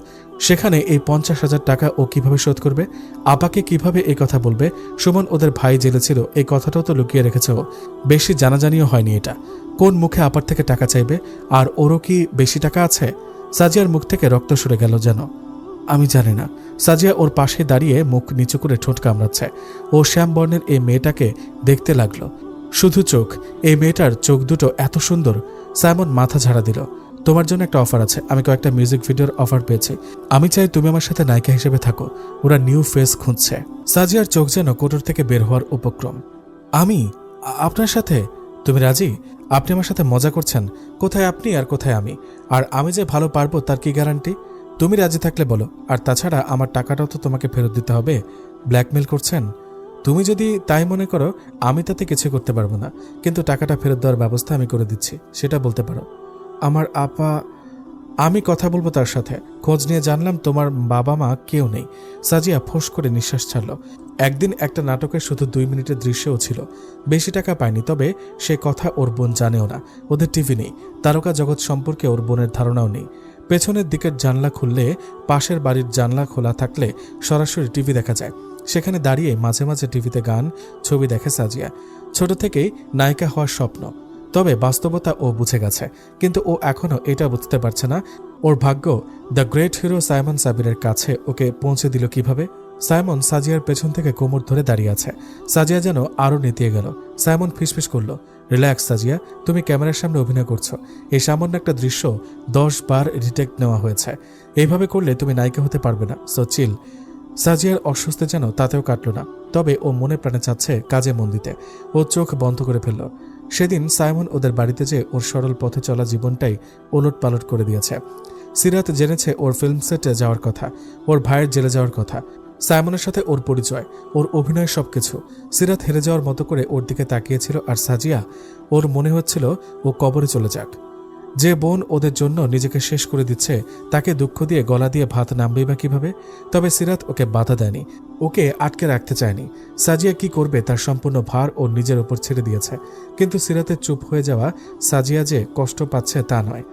সেখানে এই 50,000 টাকা ও কিভাবে শোধ করবে? আপাকে কিভাবে এই কথা বলবে? সুমন ওদের ভাই জেলে ছিল, এই কথাটাও তো লুকিয়ে রেখেছে ও। বেশি জানাজানিও হয়নি এটা। কোন মুখে আপার থেকে টাকা চাইবে? আর ওরও কি বেশি টাকা আছে? সাজিয়ার মুখ থেকে রক্ত সরে গেল যেন। আমি জানি না। সাজিয়া ওর পাশে দাঁড়িয়ে মুখ নিচু করে ঠোঁট কামড়াচ্ছে। ও শ্যামবর্ণের এই মেয়েটাকে দেখতে লাগলো। শুধু চোখ, এই মেয়েটার চোখ দুটো এত সুন্দর। সাইমন মাথা ঝাড়া দিল। তোমার জন্য একটা অফার আছে। আমি কয়েকটা মিউজিক ভিডিওর অফার পেয়েছি। আমি চাই তুমি আমার সাথে নায়িকা হিসেবে থাকো। ওরা নিউ ফেস খুঁজছে। সাজিয়ার চোখ যেন কোটর থেকে বের হওয়ার উপক্রম। আমি? আপনার সাথে? তুমি রাজি? আপনি আমার সাথে মজা করছেন? কোথায় আপনি আর কোথায় আমি? আর আমি যে ভালো পারবো তার কি গ্যারান্টি? তুমি রাজি থাকলে বলো। আর তাছাড়া আমার টাকাটাও তো তোমাকে ফেরত দিতে হবে। ব্ল্যাকমেল করছেন? তুমি যদি তাই মনে করো, আমি তাতে কিছু করতে পারবো না, কিন্তু টাকাটা ফেরত দেওয়ার ব্যবস্থা আমি করে দিচ্ছি, সেটা বলতে পারো। আমার আপা? আমি কথা বলবো তার সাথে। খোঁজ নিয়ে জানলাম তোমার বাবা মা কেউ নেই। সাজিয়া ফোঁস করে নিঃশ্বাস ছাড়ল। একদিন একটা নাটকের শুধু 2 মিনিটের দৃশ্যও ছিল। বেশি টাকা পায়নি, তবে সে কথা ওর বোন জানেও না। ওদের টিভি নেই, তারকা জগৎ সম্পর্কে ওর বোনের ধারণাও নেই। পেছনের দিকের জানলা খুললে, পাশের বাড়ির জানলা খোলা থাকলে সরাসরি টিভি দেখা যায়। সেখানে দাঁড়িয়ে মাঝে মাঝে টিভিতে গান, ছবি দেখে সাজিয়া। ছোট থেকেই নায়িকা হওয়ার স্বপ্ন, তবে বাস্তবতা ও বুঝে গেছে। কিন্তু ও এখনও এটা বুঝতে পারছে না ওর ভাগ্য দ্য গ্রেট হিরো সাইমন সাবিরের কাছে ওকে পৌঁছে দিল কিভাবে। সাইমন সাজিয়ার পেছন থেকে কোমর ধরে দাঁড়িয়ে আছে। সাজিয়া যেন আরও নেতিয়ে গেল। সাইমন ফিসফিস করল, রিল্যাক্স সাজিয়া, তুমি ক্যামেরার সামনে অভিনয় করছো। এই সামান্য একটা দৃশ্য 10 বার রিটেক নেওয়া হয়েছে। এইভাবে করলে তুমি নায়িকা হতে পারবে না, সো চিল। সাজিয়ার অস্বস্তি যেন তাতেও কাটল না, তবে ও মনে প্রাণে চাচ্ছে কাজে মন দিতে। ও চোখ বন্ধ করে ফেলল। সেদিন সাইমন ওদের বাড়িতে যে ওর সরল পথে চলা জীবনটাই ওলট পালট করে দিয়েছে। সিরাত জেনেছে ওর ফিল্ম সেটে যাওয়ার কথা, ওর ভাইয়ের জেলে যাওয়ার কথা, সাইমনের সাথে ওর পরিচয়, ওর অভিনয়, সবকিছু। সিরাত হেরে যাওয়ার মতো করে ওর দিকে তাকিয়েছিল, আর সাজিয়া, ওর মনে হচ্ছিল ও কবরে চলে যাক। যে বোন ওদের জন্য নিজেকে শেষ করে দিচ্ছে, তাকে দুঃখ দিয়ে গলা দিয়ে ভাত নামবেই বা কিভাবে? তবে সিরাত ওকে বাধা দেয়নি, ওকে আটকে রাখতে চায়নি। সাজিয়া কি করবে তার সম্পূর্ণ ভার ওর নিজের ওপর ছেড়ে দিয়েছে। কিন্তু সিরাতের চুপ হয়ে যাওয়া সাজিয়া যে কষ্ট পাচ্ছে তা নয়।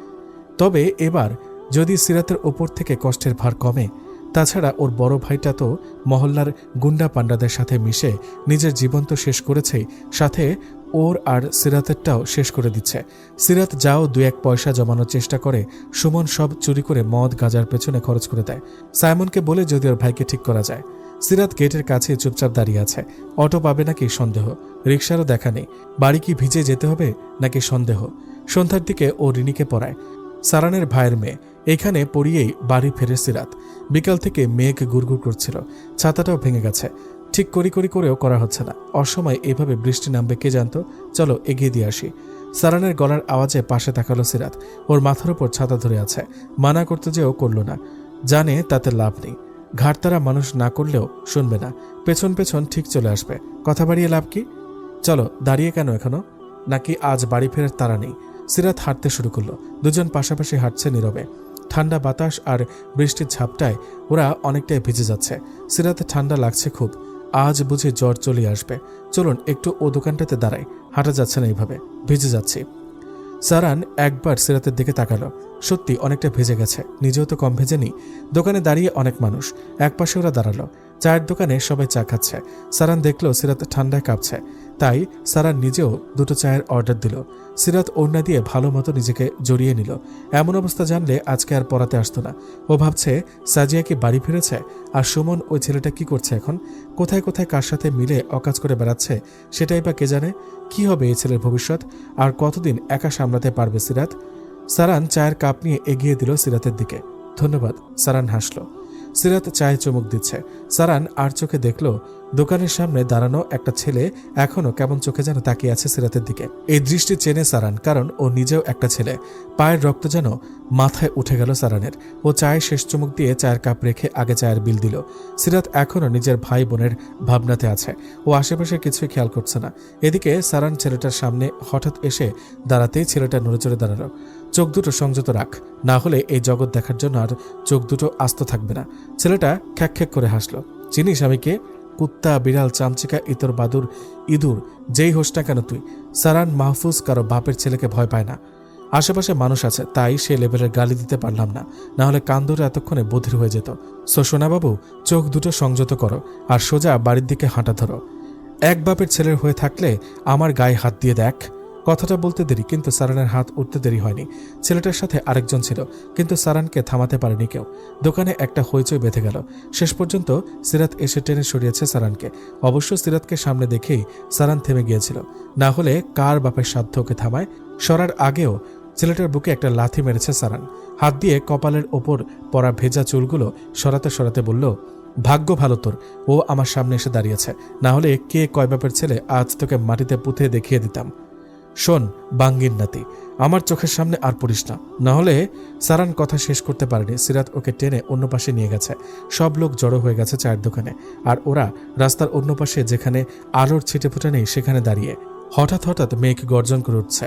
তবে এবার যদি সিরাতের ওপর থেকে কষ্টের ভার কমে, তাছাড়া ওর বড় ভাইটা তো মহল্লার গুন্ডা পান্ডাদের সাথে মিশে নিজের জীবন তো শেষ করেছেই, সাথে ওর আর সিরাতেরটাও শেষ করে দিচ্ছে। সিরাত যাও 2-1 পয়সা জমানোর চেষ্টা করে, সুমন সব চুরি করে মদ গাঁজার পেছনে খরচ করে দেয়। সাইমনকে বলে যদি ওর ভাইকে ঠিক করা যায়। সিরাত গেটের কাছে চুপচাপ দাঁড়িয়ে আছে। অটো পাবে নাকি সন্দেহ, রিকশারও দেখা নেই। বাড়ি কি ভিজে যেতে হবে নাকি সন্দেহ। সন্ধ্যার দিকে ও রিনিকে পড়ায়, সারানের ভাইয়ের মেয়ে। এখানে পড়িয়েই বাড়ি ফেরে সিরাত। বিকাল থেকে মেঘ গুড়গুড় করছিল, ছাতাটাও ভেঙে গেছে। ঠিক করেও করা হচ্ছে না। অসময় এভাবে বৃষ্টি নামবে কে জানতো। চলো এগিয়ে দিয়ে আসি। সারানের গলার আওয়াজে পাশে তাকালো সিরাত। ওর মাথার উপর ছাতা ধরে আছে। মানা করতে যেও করল না, জানে তাতে লাভ নেই। ঘাটতারা মানুষ না করলেও শুনবে না, পেছন পেছন ঠিক চলে আসবে। কথা বাড়িয়ে লাভ কি? চলো, দাঁড়িয়ে কেন এখনো? নাকি আজ বাড়ি ফেরার তাড়া নেই? সিরাত হাঁটতে শুরু করলো। দুজন পাশাপাশি হাঁটছে নীরবে। ঠান্ডা বাতাস আর বৃষ্টির ঝাপটায় ওরা অনেকটাই ভিজে যাচ্ছে। সিরাতে ঠান্ডা লাগছে খুব। আজ বুঝি জ্বর চলে আসবে। চলুন একটু ও দোকানটাতে দাঁড়াই, হাঁটা যাচ্ছে না এইভাবে, ভিজে যাচ্ছি। সারান একবার সিরাতের দিকে তাকালো। সত্যি অনেকটা ভেজে গেছে, নিজেও তো কম ভেজেনি। দোকানে দাঁড়িয়ে অনেক মানুষ, একপাশে ওরা দাঁড়ালো। চায়ের দোকানে সবাই চা খাচ্ছে। সারান দেখলো সিরাত ঠান্ডায় কাঁপছে, তাই সারান নিজেও 2টো চায়ের অর্ডার দিল। সিরাত ওড়না দিয়ে ভালো মতো নিজেকে জড়িয়ে নিল। এমন অবস্থা জানলে আজকে আর পড়াতে আসতো না। ও ভাবছে সাজিয়া কি বাড়ি ফিরেছে, আর সুমন ওই ছেলেটা কি করছে এখন, কোথায় কোথায় কার সাথে মিলে অকাজ করে বেড়াচ্ছে, সেটাই বা কে জানে। কি হবে এই ছেলের ভবিষ্যৎ, আর কতদিন একা সামলাতে পারবে সিরাত? সারান চায়ের কাপ নিয়ে এগিয়ে দিল সিরাতের দিকে। ধন্যবাদ। সারান হাসল। সিরাত চায়ে চুমুক দিচ্ছে। সারান আর চোখে দেখল দোকানের সামনে দাঁড়ানো একটা ছেলে এখনো কেমন চোখে যেন তাকিয়ে আছে সিরাতের দিকে। এই দৃষ্টি চেনে সারান, কারণ ও নিজেও একটা ছেলে। পায়ের রক্ত যেন মাথায় উঠে গেল সারানের। ও চায়ে শেষ চুমুক দিয়ে চায়ের কাপ রেখে আগে চায়ের বিল দিল। সিরাত এখনো নিজের ভাই বোনের ভাবনাতে আছে। ও আশেপাশে কিছুই খেয়াল করছে না। এদিকে সারান ছেলেটার সামনে হঠাৎ এসে দাঁড়াতেই ছেলেটা নড়ে চড়ে দাঁড়ালো। চোখ দুটো সংযত রাখ, না হলে এই জগৎ দেখার জন্য আর চোখ দুটো আস্ত থাকবে না। ছেলেটা খ্যাক খ্যাক করে হাসলো। চিনিস আমি কে? কুত্তা, বিড়াল, চামচিকা, ইতর, বাদুর, ইঁদুর, যেই হোস না কেন তুই। সারান মাহফুজ কারো বাপের ছেলেকে ভয় পায় না। আশেপাশে মানুষ আছে, তাই সে লেভেলের গালি দিতে পারলাম না, না হলে কান ধরে এতক্ষণে বধির হয়ে যেত। সো সোনাবাবু, চোখ দুটো সংযত করো আর সোজা বাড়ির দিকে হাঁটা ধরো। এক বাপের ছেলের হয়ে থাকলে আমার গায়ে হাত দিয়ে দেখ। কথাটা বলতে দেরি, কিন্তু সারানের হাত উঠতে দেরি হয়নি। ছেলেটার সাথে আরেকজন ছিল, কিন্তু সারানকে থামাতে পারেনি কেউ। দোকানে একটা হইচই বেঁধে গেল। শেষ পর্যন্ত সিরাত এসে টেনে সরিয়েছে সারানকে। অবশ্য সিরাতকে সামনে দেখেই সারান থেমে গিয়েছিল, না হলে কার বাপের সাধ্য ওকে থামায়। সরার আগেও ছেলেটার বুকে একটা লাথি মেরেছে সারান। হাত দিয়ে কপালের ওপর পড়া ভেজা চুলগুলো সরাতে সরাতে বলল, ভাগ্য ভালো তোর, ও আমার সামনে এসে দাঁড়িয়েছে, না হলে কে কয় বাপের ছেলে আজ তোকে মাটিতে পুঁতে দেখিয়ে দিতাম। শোন বাঙ্গির নাতি, আমার চোখের সামনে আর পড়িস না, না হলে। সারান কথা শেষ করতে পারেনি। সিরাত ওকে টেনে অন্য পাশে নিয়ে গেছে। সব লোক জড়ো হয়ে গেছে চায়ের দোকানে, আর ওরা রাস্তার অন্য পাশে যেখানে আলোর ছিটেফোঁটা নেই সেখানে দাঁড়িয়ে। হঠাৎ হঠাৎ মেঘ গর্জন করে উঠছে।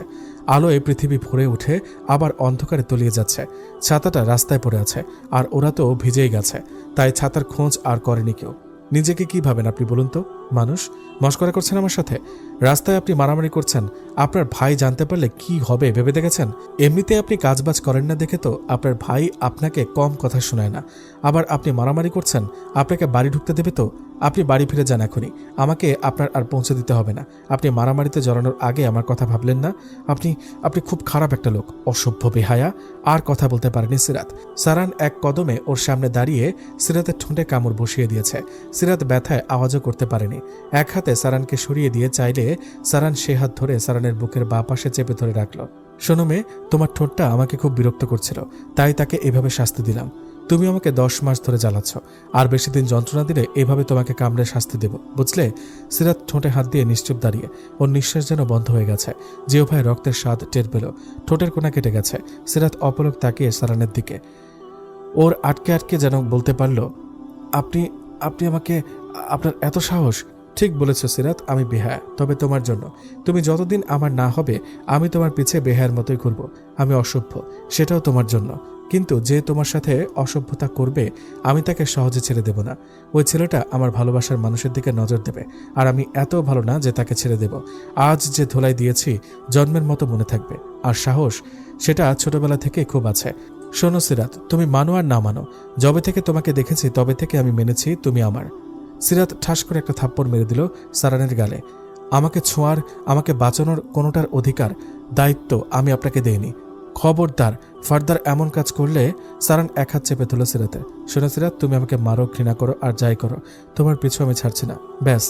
আলোয় পৃথিবী ভরে উঠে আবার অন্ধকারে তলিয়ে যাচ্ছে। ছাতাটা রাস্তায় পড়ে আছে, আর ওরা তো ভিজেই গেছে, তাই ছাতার খোঁজ আর করেনি কেউ। নিজেকে কি ভাবেন আপনি বলুন তো? মানুষ মস্করা করছেন আমার সাথে? রাস্তায় আপনি মারামারি করছেন, আপনার ভাই জানতে পারলে কি হবে ভেবে দেখেছেন? এমনিতে আপনি কাজবাজ করেন না দেখে তো আপনার ভাই আপনাকে কম কথা শোনায় না, আবার আপনি মারামারি করছেন। আপনাকে বাড়ি ঢুকতে দেবে তো? আপনি বাড়ি ফিরে যান এখনই, আমাকে আপনার আর পৌঁছে দিতে হবে না। আপনি মারামারিতে জড়ানোর আগে আমার কথা ভাবলেন না? আপনি খুব খারাপ একটা লোক, অসভ্য বেহায়া। আর কথা বলতে পারেনি সিরাত। সারান এক কদমে ওর সামনে দাঁড়িয়ে সিরাতের ঠোঁটে কামড় বসিয়ে দিয়েছে। সিরাত ব্যথায় আওয়াজও করতে পারেনি। এক হাতে সারানকে সরিয়ে দিয়ে চাইলে সারান সে হাত ধরে সারানের বুকের বাঁ পাশে চেপে ধরে রাখল। শোনো মেয়ে, তোমার ঠোঁটটা আমাকে খুব বিরক্ত করছিল, তাই তাকে এভাবে শাস্তি দিলাম। তুমি আমাকে 10 মাস ধরে জ্বালাচ্ছ, আর বেশি দিন যন্ত্রণা দিলে এভাবে তোমাকে কামড়ে শাস্তি দেব, বুঝলে? সিরাত ঠোঁটে হাত দিয়ে নিশ্চুপ দাঁড়িয়ে। ওর নিঃশ্বাস যেন বন্ধ হয়ে গেছে। জিও ভাই রক্তের স্বাদ টের পেল। ঠোঁটের কোণা কেটে গেছে। সিরাত অপলক তাকিয়ে সারানের দিকে। ওর আটকে আটকে যেন বলতে পারল, আপনি আপনি আমাকে, আপনার এত সাহস? ঠিক বলেছ সিরাত, আমি বেহায়া, তবে তোমার জন্য। তুমি যতদিন আমার না হবে আমি তোমার পিছে বেহায়ার মতোই ঘুরব। আমি অসভ্য, সেটাও তোমার জন্য। কিন্তু যে তোমার সাথে অসভ্যতা করবে আমি তাকে সহজে ছেড়ে দেব না। ওই ছেলেটা আমার ভালোবাসার মানুষের দিকে নজর দেবে, আর আমি এত ভালো না যে তাকে ছেড়ে দেব। আজ যে ধোলাই দিয়েছি জন্মের মতো মনে থাকবে। আর সাহস, সেটা ছোটবেলা থেকে খুব আছে। শোনো সিরাত, তুমি মানো আর না মানো, যবে থেকে তোমাকে দেখেছি তবে থেকে আমি মেনেছি তুমি আমার। সিরাত ঠাস করে একটা থাপ্পড় মেরে দিল সারানের গালে। আমাকে ছোঁয়ার, আমাকে বাঁচানোর কোনোটার অধিকার, দায়িত্ব আমি আপনাকে দেইনি। খবরদার ফার্দার এমন কাজ করলে। সারান এক হাত চেপে ধরল সিরাতের। শোনো সিরাত, তুমি আমাকে মারো, ঘৃণা করো আর যাই করো, তোমার পিছু আমি ছাড়ছি না। ব্যাস,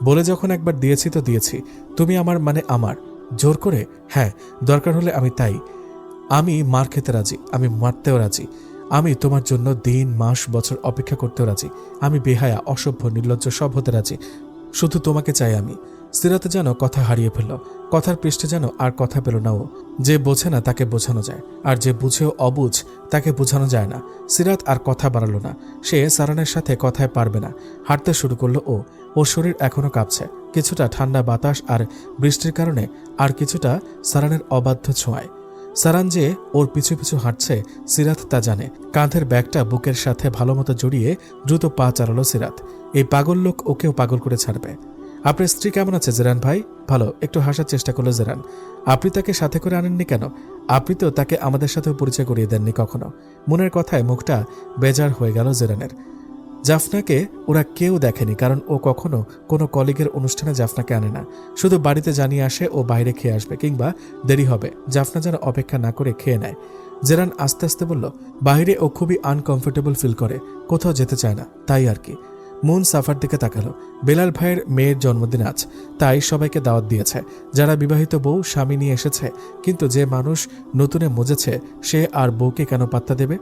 বলে যখন একবার দিয়েছি তো দিয়েছি। তুমি আমার মানে আমার। জোর করে? হ্যাঁ, দরকার হলে আমি তাই। আমি মার খেতে রাজি, আমি মারতেও রাজি। আমি তোমার জন্য দিন, মাস, বছর অপেক্ষা করতেও রাজি। আমি বেহায়া, অসভ্য, নির্লজ্জ সব হতে রাজি। শুধু তোমাকে চাই আমি। সিরাতে যেন কথা হারিয়ে ফেলল। কথার পৃষ্ঠে যেন আর কথা পেল না ও। যে বোঝে না তাকে বোঝানো যায়, আর যে বুঝেও অবুঝ তাকে বোঝানো যায় না। সিরাত আর কথা বাড়ালো না। সে সারানের সাথে কথায় পারবে না। হাঁটতে শুরু করলো ও। ওর শরীর এখনো কাঁপছে, কিছুটা ঠান্ডা বাতাস আর বৃষ্টির কারণে, আর কিছুটা সারানের অবাধ্য ছোঁয়ায়। সারান যে ওর পিছু পিছু হাঁটছে সিরাত তা জানে। কাঁধের ব্যাগটা বুকের সাথে ভালোমতো জড়িয়ে দ্রুত পা চালালো সিরাত। এই পাগল লোক ওকেও পাগল করে ছাড়বে। আপনার স্ত্রী কেমন আছে জেরান ভাই? ভালো। একটু হাসার চেষ্টা করলো জেরান। আপনি তাকে সাথে করে আনেননি কেন? আপনি তো তাকে আমাদের সাথেও পরিচয় করিয়ে দেননি কখনো। মনের কথায় মুখটা বেজার হয়ে গেল জেরানের। জাফনাকে ওরা কেউ দেখেনি, কারণ ও কখনো কোনো কলিগের অনুষ্ঠানে জাফনাকে আনে না। শুধু বাড়িতে জানিয়ে আসে ও বাইরে খেয়ে আসবে, কিংবা দেরি হবে, জাফনা যেন অপেক্ষা না করে খেয়ে নেয়। জেরান আস্তে আস্তে বলল, বাইরে ও খুবই আনকমফোর্টেবল ফিল করে, কোথাও যেতে চায় না, তাই আর কি। মুন সাফার দিকে তাকালো। বেলাল ভাইয়ের মেয়ের জন্মদিন আজ, তাই সবাইকে দাওয়াত দিয়েছে। যারা বিবাহিত বউ স্বামী নিয়ে এসেছে, কিন্তু যে মানুষ নতুনে মজেছে সে আর বউকে কেন পাত্তা দেবে?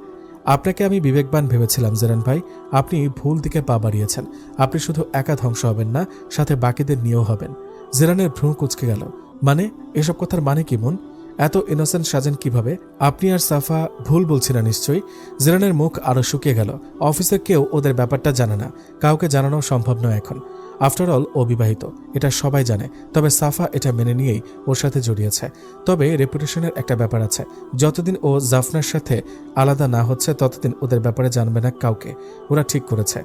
আপনাকে আমি বিবেকবান ভেবেছিলাম জেরান ভাই, আপনি ভুল দিকে পা বাড়িয়েছেন। আপনি শুধু একা ধ্বংস হবেন না, সাথে বাকিদের নিয়েও হবেন। জেরানের ভ্রু কুঁচকে গেল। মানে, এসব কথার মানে কি মন? এত ইনোসেন্ট সাজেন কিভাবে? আপনি আর সাফা ভুল বলছি না নিশ্চয়ই? জেরানের মুখ আরো শুকিয়ে গেল। অফিসে কেউ ওদের ব্যাপারটা জানে না, কাউকে জানানো সম্ভব নয় এখন। আফটার অল ও বিবাহিত, এটা সবাই জানে। তবে সাফা এটা মেনে নিয়েই ওর সাথে জড়িয়েছে। তবে রেপুটেশনের একটা ব্যাপার আছে, যতদিন ও জাফনার সাথে আলাদা না হচ্ছে ততদিন ওদের ব্যাপারে জানবে না কাউকে। ওরা ঠিক করেছে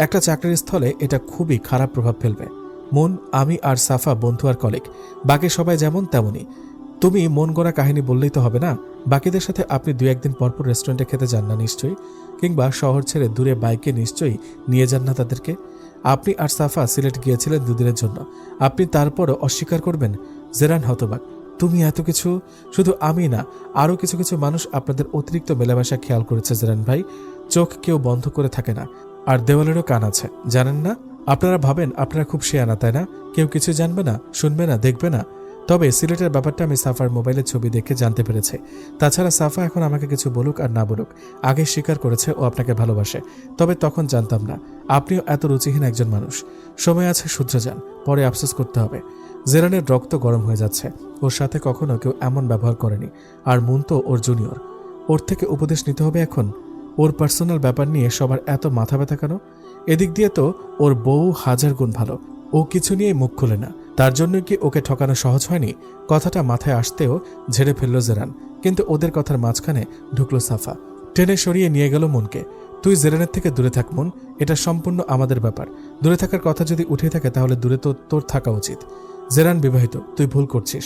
একটা চাকরির স্থলে এটা খুবই খারাপ প্রভাব ফেলবে। মন, আমি আর সাফা বন্ধু আর কলিগ, বাকি সবাই যেমন তেমনই। তুমি মন গড়া কাহিনী বললেই তো হবে না। বাকিদের সাথে আপনি 2-1 দিন পরপর রেস্টুরেন্টে খেতে যান না নিশ্চয়ই, কিংবা শহর ছেড়ে দূরে বাইকে নিশ্চয়ই নিয়ে যান না তাদেরকে। আপনি আর সাফা সিলেট গিয়েছিলেন 2 দিনের জন্য, আপনি তারপরও অস্বীকার করবেন? জেরান হতবাক। তুমি এত কিছু? শুধু আমি না, আরও কিছু কিছু মানুষ আপনাদের অতিরিক্ত মেলামেশা খেয়াল করেছে জেরান ভাই। চোখ কেউ বন্ধ করে থাকে না, আর দেওয়ালেরও কান আছে, জানেন না? আপনারা ভাবেন আপনারা খুব শেয়ানা, তাই না? কেউ কিছু জানবে না, শুনবে না, দেখবে না। তবে সিলেটের ব্যাপারটা আমি সাফার মোবাইলের ছবি দেখে জানতে পেরেছি। তাছাড়া সাফা এখন আমাকে কিছু বলুক আর না বলুক, আগে স্বীকার করেছে ও আপনাকে ভালোবাসে। তবে তখন জানতাম না আপনিও এত রুচিহীন একজন মানুষ। সময় আছে, শুধরে যান, পরে আফসোস করতে হবে। জেরানের রক্ত গরম হয়ে যাচ্ছে। ওর সাথে কখনো কেউ এমন ব্যবহার করেনি, আর মুন তো ওর জুনিয়র। ওর থেকে উপদেশ নিতে হবে এখন। ওর পার্সোনাল ব্যাপার নিয়ে সবার এত মাথা ব্যথা কেন? এদিক দিয়ে তো ওর বউ 1000 গুণ ভালো, ও কিছু নিয়ে মুখ খুলে না। তার জন্য কি ওকে ঠকানো সহজ হয়নি? কথাটা মাথায় আসতেও ঝেড়ে ফেলল জেরান, কিন্তু ওদের কথার মাঝখানে ঢুকলো সাফা। টেনে সরিয়ে নিয়ে গেল মনকে। তুই জেরানের থেকে দূরে থাক মন, এটা সম্পূর্ণ আমাদের ব্যাপার। দূরে থাকার কথা যদি উঠে থাকে তাহলে দূরে তো তোর থাকা উচিত। জেরান বিবাহিত, তুই ভুল করছিস।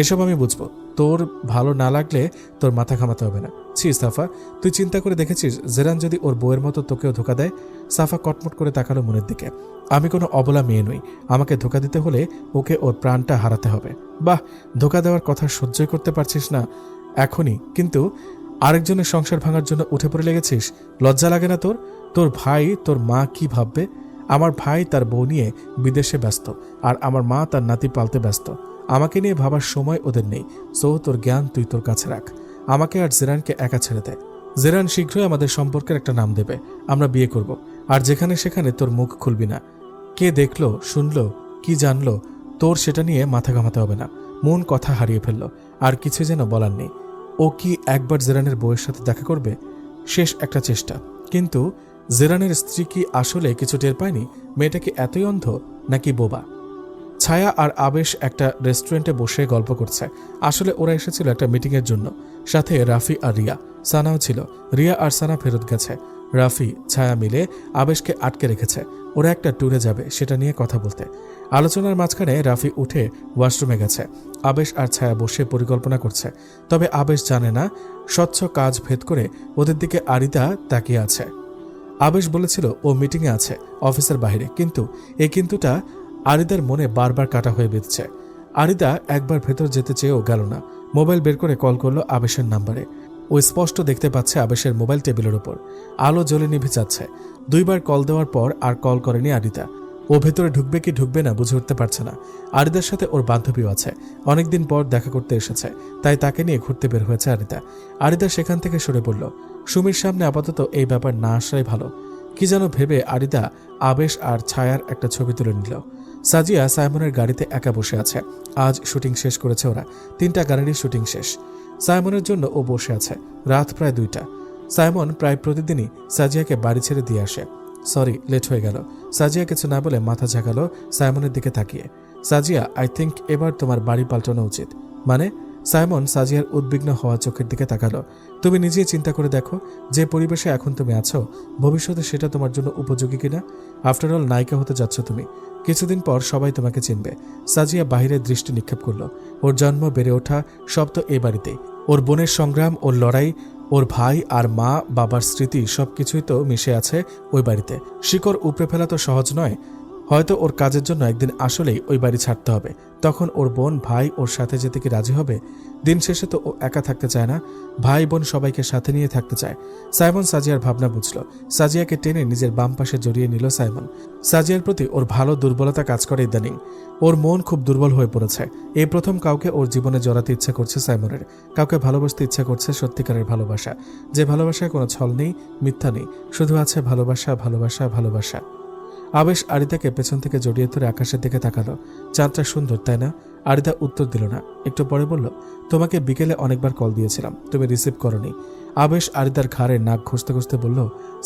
এসব আমি বুঝবো, তোর ভালো না লাগলে তোর মাথা ঘামাতে হবে না। ছি সাফা, তুই চিন্তা করে দেখেছিস জেরান যদি ওর বউয়ের মতো তোকেও ধোকা দেয়? সাফা কটমট করে তাকালো মনের দিকে। আমি কোনো অবলা মেয়ে নই, আমাকে ধোকা দিতে হলে ওকে ওর প্রাণটা হারাতে হবে। বাহ, ধোকা দেওয়ার কথা সহ্যই করতে পারছিস না এখনই, কিন্তু আরেকজনের সংসার ভাঙার জন্য উঠে পড়ে লেগেছিস। লজ্জা লাগে না তোর? তোর ভাই, তোর মা কি ভাববে? আমার ভাই তার বউ নিয়ে বিদেশে ব্যস্ত, আর আমার মা তার নাতি পালতে ব্যস্ত। আমাকে নিয়ে ভাবার সময় ওদের নেই। সো তোর জ্ঞান তুই তোর কাছে রাখ, আমাকে আর জেরানকে একা ছেড়ে দেয়। জেরান শীঘ্রই আমাদের সম্পর্কের একটা নাম দেবে, আমরা বিয়ে করব। আর যেখানে সেখানে তোর মুখ খুলবি না। কে দেখলো, শুনলো, কি জানলো, তোর সেটা নিয়ে মাথা ঘামাতে হবে না। মন কথা হারিয়ে ফেলল, আর কিছু যেন বলার নেই। ও কি একবার জেরানের বউয়ের সাথে দেখা করবে? শেষ একটা চেষ্টা। কিন্তু জেরানের স্ত্রী কি আসলে কিছু টের পায়নি? মেয়েটা কি এতই অন্ধ নাকি বোবা? ছায়া আর আবেশ একটা রেস্টুরেন্টে বসে গল্প করছে। আসলে ওরা এসেছিল একটা মিটিংয়ের জন্য, সাথে রাফি আর রিয়া। সানাও ছিল। রিয়া আর সানা ফেরত গেছে। রাফি, ছায়া মিলে আবেশকে আটকে রেখেছে। ওরা একটা ট্যুরে যাবে, সেটা নিয়ে কথা বলতে। আলোচনার মাঝখানে রাফি উঠে ওয়াশরুমে গেছে। আবেশ আর ছায়া বসে পরিকল্পনা করছে। তবে আবেশ জানে না স্বচ্ছ কাজ ভেদ করে ওদের দিকে আরিদা তাকিয়ে আছে। আবেশ বলেছিল ও মিটিংয়ে আছে, অফিসের বাইরে, কিন্তু এই কিন্তুটা আরিদার মনে বারবার কাটা হয়ে বিঁধছে। আরিদা একবার ভেতর যেতে চেয়েও গেল না। মোবাইল বের করে কল করলো আবেশের নাম্বারে। ও স্পষ্ট দেখতে পাচ্ছে আবেশের মোবাইল টেবিলের ওপর, আলো জ্বলে নিভে যাচ্ছে। 2 বার কল দেওয়ার পর আর কল করেনি আরিদা। ও ভেতরে ঢুকবে কি ঢুকবে না বুঝে উঠতে পারছে না। আরিদার সাথে ওর বান্ধবীও আছে, অনেকদিন পর দেখা করতে এসেছে, তাই তাকে নিয়ে ঘুরতে বের হয়েছে আরিদা। আরিদা সেখান থেকে সরে পড়ল। সুমির সামনে আপাতত এই ব্যাপার না আসাই ভালো। কি যেন ভেবে আরিদা আবেশ আর ছায়ার একটা ছবি তুলে নিল। সাজিয়া সাইমনের গাড়িতে একা বসে আছে। আজ শুটিং শেষ করেছে ওরা, 3টা গানেরই শুটিং শেষ। সাইমনের জন্য ও বসে আছে। রাত প্রায় 2টা। সাইমন প্রায় প্রতিদিনই সাজিয়াকে বাড়ি ছেড়ে দিয়ে আসে। সরি, লেট হয়ে গেল। সাজিয়া কিছু না বলে মাথা ঝাঁকালো সাইমনের দিকে তাকিয়ে। সাজিয়া, আই থিঙ্ক এবার তোমার বাড়ি পাল্টানো উচিত। মানে? সাইমন সাজিয়ার উদ্বিগ্ন হওয়া চোখের দিকে তাকালো। তুমি নিজেই চিন্তা করে দেখো, যে পরিবেশে এখন তুমি আছো, ভবিষ্যতে সেটা তোমার জন্য উপযোগী কিনা? আফটার অল নায়িকা হতে যাচ্ছ তুমি, কিছুদিন পর সবাই তোমাকে চিনবে। সাজিয়া বাহিরে দৃষ্টি নিক্ষেপ করলো। ওর জন্ম, বেড়ে ওঠা সব তো এই বাড়িতেই। ওর বোনের সংগ্রাম, ওর লড়াই, ওর ভাই আর মা বাবার স্মৃতি সবকিছুই তো মিশে আছে ওই বাড়িতে। শিকড় উপড়ে ফেলা তো সহজ নয়। হয়তো ওর কাজের জন্য একদিন আসলেই ওই বাড়ি ছাড়তে হবে। তখন ওর বোন ভাই ওর সাথে যেতে কি রাজি হবে? দিন শেষে তো ও একা থাকতে চায় না, ভাই বোন সবাইকে সাথে নিয়ে থাকতে চায়। সাইমন সাজিয়ার ভাবনা বুঝল। সাজিয়াকে টেনে নিজের বাম পাশে জড়িয়ে নিল সাইমন। সাজিয়ার প্রতি ওর ভালো দুর্বলতা কাজ করে ইদানিং। ওর মন খুব দুর্বল হয়ে পড়েছে। এই প্রথম কাউকে ওর জীবনে জড়াতে ইচ্ছা করছে সাইমনের। কাউকে ভালোবাসতে ইচ্ছা করছে, সত্যিকারের ভালোবাসা, যে ভালোবাসায় কোনো ছল নেই, মিথ্যা নেই, শুধু আছে ভালোবাসা, ভালোবাসা, ভালোবাসা। আবেশ আরিদাকে পেছন থেকে জড়িয়ে ধরে আকাশের দিকে তাকালো। চাঁদটা সুন্দর, তাই না? আরিদা উত্তর দিল না। একটু পরে বলল, তোমাকে বিকেলে অনেকবার কল দিয়েছিলাম, তুমি রিসিভ করনি। আবেশ আরিদার ঘাড়ে নাক ঘষতে ঘষতে বলল,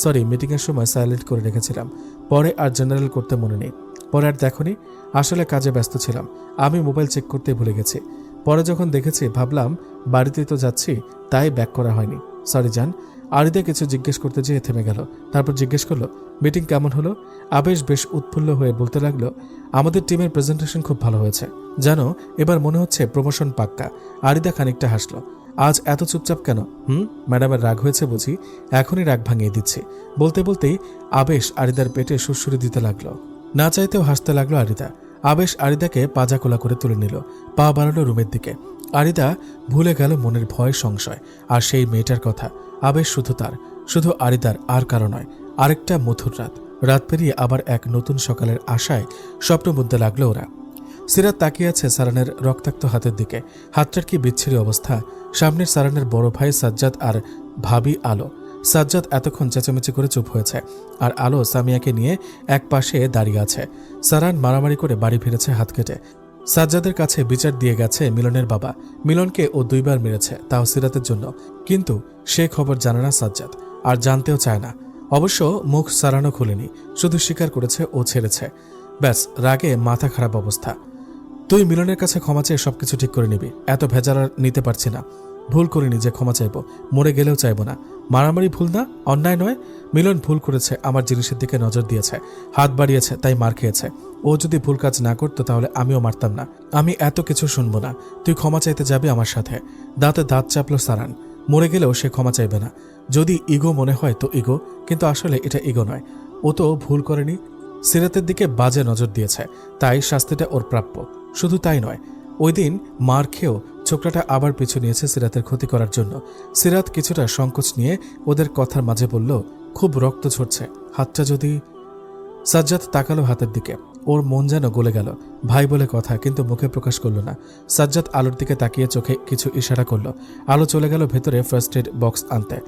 সরি, মিটিংয়ের সময় সাইলেন্ট করে রেখেছিলাম, পরে আর জেনারেল করতে মনে নেই। পরে আর দেখনি? আসলে কাজে ব্যস্ত ছিলাম, আমি মোবাইল চেক করতে ভুলে গেছি। পরে যখন দেখেছি ভাবলাম বাড়িতে তো যাচ্ছি, তাই ব্যাক করা হয়নি। সরি জান। আরিদা কিছু জিজ্ঞেস করতে যেয়ে থেমে গেল। তারপর জিজ্ঞেস করলো, মিটিং কেমন হলো? আবেশ বেশ উৎফুল্ল হয়ে বলতে লাগলো, আমাদের টিমের প্রেজেন্টেশন খুব ভালো হয়েছে জানো, এবার মনে হচ্ছে প্রমোশন পাক্কা। আরিদা খানিকটা হাসলো। আজ এত চুপচাপ কেন? ম্যাডামের রাগ হয়েছে বুঝি? এখনই রাগ ভাঙিয়ে দিচ্ছি। বলতে বলতেই আবেশ আরিদার পেটে সুরসুরি দিতে লাগলো। না চাইতেও হাসতে লাগলো আরিদা। আবেশ আরিদাকে পাজা কোলা করে তুলে নিল, পা বাড়ালো রুমের দিকে। আরিদা ভুলে গেল মনের ভয় সংশয় আর সেই মেয়েটার কথা। আবেশ শুধু তার, শুধু আরিদার, আর কারো নয়। আরেকটা মধুর রাত, রাত পেরিয়ে আবার এক নতুন সকালের আশায় স্বপ্ন বুনতে লাগলো ওরা। সিরাত তাকিয়ে আছে সারানের রক্তাক্ত হাতের দিকে। হাতটার কি বিচ্ছিরি অবস্থা। সামনের সারানের বড় ভাই সাজ্জাদ আর ভাবি আলো। সাজ্জাদ এতক্ষণ চেঁচামেচি করে চুপ হয়েছে, আর আলো সামিয়াকে নিয়ে এক পাশে দাঁড়িয়ে আছে। সারান মারামারি করে বাড়ি ফিরেছে হাত কেটে। সাজ্জাদের কাছে বিচার দিয়ে গেছে মিলনের বাবা। মিলনকে ও 2 বার মেরেছে, তাও সিরাতের জন্য। কিন্তু সে খবর জানে না সাজ্জাদ, আর জানতেও চায় না। অবশ্য মুখ সারানো খুলেনি, শুধু স্বীকার করেছে ও ছেড়েছে। ব্যাস, রাগে মাথা খারাপ অবস্থা। তুই মিলনের কাছে ক্ষমা চেয়ে সবকিছু ঠিক করে নিবি। এত ভেজাল আর নিতে পারছি না। ভুল করিনি যে ক্ষমা চাইব, মরে গেলেও চাইব না। মারামারি ভুল না, অন্যায় নয়। মিলন ভুল করেছে, আমার জিনিসের দিকে নজর দিয়েছে, হাত বাড়িয়েছে, তাই মার খেয়েছে। ও যদি ভুল কাজ না করতো তাহলে আমিও মারতাম না। আমি এত কিছু শুনবো না। তুই ক্ষমা চাইতে যাবি আমার সাথে। দাঁতে দাঁত চাপলো সারান। মরে গেলেও সে ক্ষমা চাইবে না। যদি ইগো মনে হয় তো ইগো, কিন্তু আসলে এটা ইগো নয়। ও তো ভুল করেনি, সিরাতের দিকে বাজে নজর দিয়েছে, তাই শাস্তিটা ওর প্রাপ্য। শুধু তাই নয়, ওই দিন মার খেয়েও ছোকরাটা আবার পিছু নিয়েছে সিরাতের ক্ষতি করার জন্য। সিরাত কিছুটা সংকোচ নিয়ে ওদের কথার মাঝে বলল, খুব রক্ত ঝরছে, হাতটা যদি। সাজ্জাদ তাকালো হাতের দিকে, ওর মন যেন গলে গেল। ভাই বলে কথা, কিন্তু মুখে প্রকাশ করল না। সাজ্জাদ আলোর দিকে তাকিয়ে চোখে কিছু ইশারা করল। আলো চলে গেল ভেতরে ফার্স্ট এড বক্স আনতে।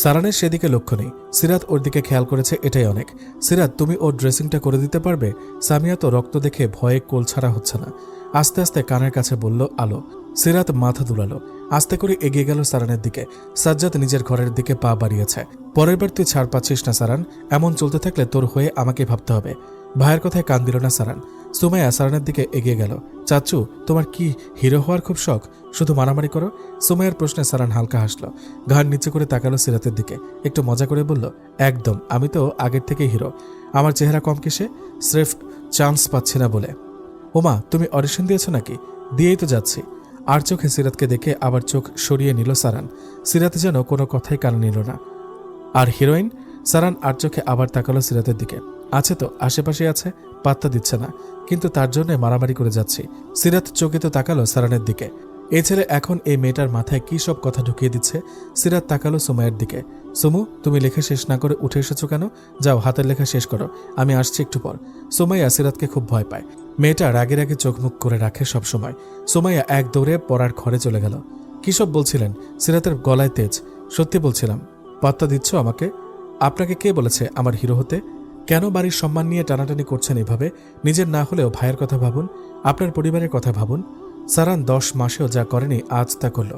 সারানের সেদিকে লক্ষ্য নেই, সিরাত ওর দিকে খেয়াল করেছে, এটাই অনেক। সিরাত, তুমি ওর ড্রেসিংটা করে দিতে পারবে? সামিয়া তো রক্ত দেখে ভয়ে কোল ছাড়া হচ্ছে না। আস্তে আস্তে কানের কাছে বলল আলো। সিরাত মাথা দুলালো, আস্তে করে এগিয়ে গেল সারানের দিকে। সাজ্জাদ নিজের ঘরের দিকে পা বাড়িয়েছে। পরের বার তুই ছাড় পাচ্ছিস না সারান, এমন চলতে থাকলে তোর হয়ে আমাকে ভাবতে হবে। ভাইয়ের কথায় কান দিল না সারান। সুমাইয়া সারানের দিকে এগিয়ে গেল। চাচু, তোমার কি হিরো হওয়ার খুব শখ? শুধু মারামারি করো? সুমাইয়ার প্রশ্নে সারান হালকা হাসলো, ঘাড় নিচে করে তাকালো সিরাতের দিকে, একটু মজা করে বলল, একদম, আমি তো আগের থেকে হিরো। আমার চেহারা কম কিসে? স্রেফ চান্স পাচ্ছি না বলে। ওমা, তুমি অডিশন দিয়েছ নাকি? দিয়েই তো যাচ্ছি। আর চোখে সিরাতকে দেখে আবার চোখ সরিয়ে নিল সারান। সিরাত যেন কোনো কথাই কানে নিল না। আর হিরোইন? সারান আর চোখে আবার তাকালো সিরাতের দিকে। আছে তো, আশেপাশে আছে, পাত্তা দিচ্ছে না, কিন্তু তার জন্য মারামারি করে যাচ্ছি। সিরাত চোখে তো তাকালো সারানের দিকে। এই ছেলে এখন এই মেয়েটার মাথায় কি সব কথা ঢুকিয়ে দিচ্ছে। সিরাত তাকালো সুমাইয়ের দিকে। সুমু, তুমি লেখা শেষ না করে উঠে এসেছো কেন? যাও, হাতের লেখা শেষ করো, আমি আসছি একটু পর। সুমাইয়া সিরাতকে খুব ভয় পায়। মেয়েটা রাগে রাগে চোখ মুখ করে রাখে সব সময়। সুমাইয়া এক দৌড়ে পড়ার ঘরে চলে গেল। কি সব বলছিলেন? সিরাতের গলায় তেজ। সত্যি বলছিলাম। পাত্তা দিচ্ছ আমাকে? আপনাকে কে বলেছে আমার হিরো হতে? কেন বাড়ির সম্মান নিয়ে টানাটানি করছেন এভাবে? নিজের না হলেও ভাইয়ের কথা ভাবুন, আপনার পরিবারের কথা ভাবুন। সারান 10 মাসেও যা করেনি আজ তা করল।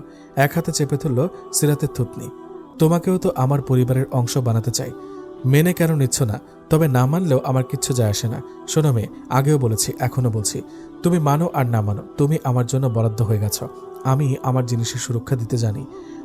এক হাতে চেপে ধরল সিরাতের থুতনি। তোমাকেও তো আমার পরিবারের অংশ বানাতে চাই, মেনে কেন নিচ্ছ না? তবে না মানলেও আমার কিচ্ছু যায় আসে না। শোনো মেয়ে, আগেও বলেছি, এখনো বলছি, তুমি মানো আর না মানো, তুমি আমার জন্য বরাদ্দ হয়ে গেছ। আমি আমার জিনিসের সুরক্ষা দিতে জানি।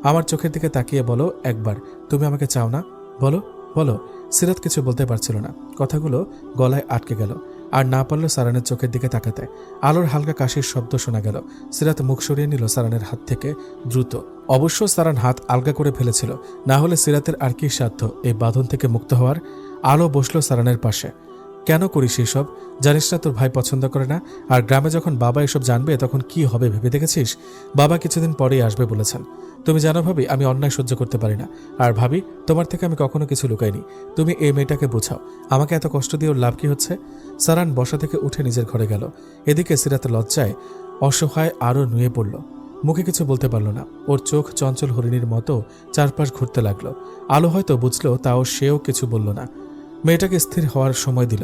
আমার চোখের দিকে তাকিয়ে বলো একবার, তুমি আমাকে চাও না? বলো বলো। সিরাত কিছু বলতে পারছিল না, কথাগুলো গলায় আটকে গেল। আর না পারল সারানের চোখের দিকে তাকাতে। আলোর হালকা কাশির শব্দ শোনা গেল। সিরাত মুখ সরিয়ে নিল সারানের হাত থেকে দ্রুত। অবশ্য সারান হাত আলগা করে ফেলেছিল, না হলে সিরাতের আর কি সাধ্য এই বাঁধন থেকে মুক্ত হওয়ার। আলো বসলো সারানের পাশে। কেন করিস এসব? জানিস না তোর ভাই পছন্দ করে না? আর গ্রামে যখন বাবা এসব জানবে তখন কি হবে ভেবে দেখেছিস? বাবা কিছুদিন পরেই আসবে বলেছেন। তুমি জানো ভাবি, আমি অন্যায় সহ্য করতে পারি না। আর ভাবি, তোমার থেকে আমি কখনো কিছু লুকাইনি। তুমি এই মেয়েটাকে বোঝাও, আমাকে এত কষ্ট দিয়ে ওর লাভ কি হচ্ছে? সারান বসা থেকে উঠে নিজের ঘরে গেল। এদিকে সিরাত লজ্জায় অসহায় আরও নুয়ে পড়ল। মুখে কিছু বলতে পারল না। ওর চোখ চঞ্চল হরিণীর মতো চারপাশ ঘুরতে লাগলো। আলো হয়তো বুঝলো, তাও সেও কিছু বলল না। মেয়েটাকে স্থির হওয়ার সময় দিল।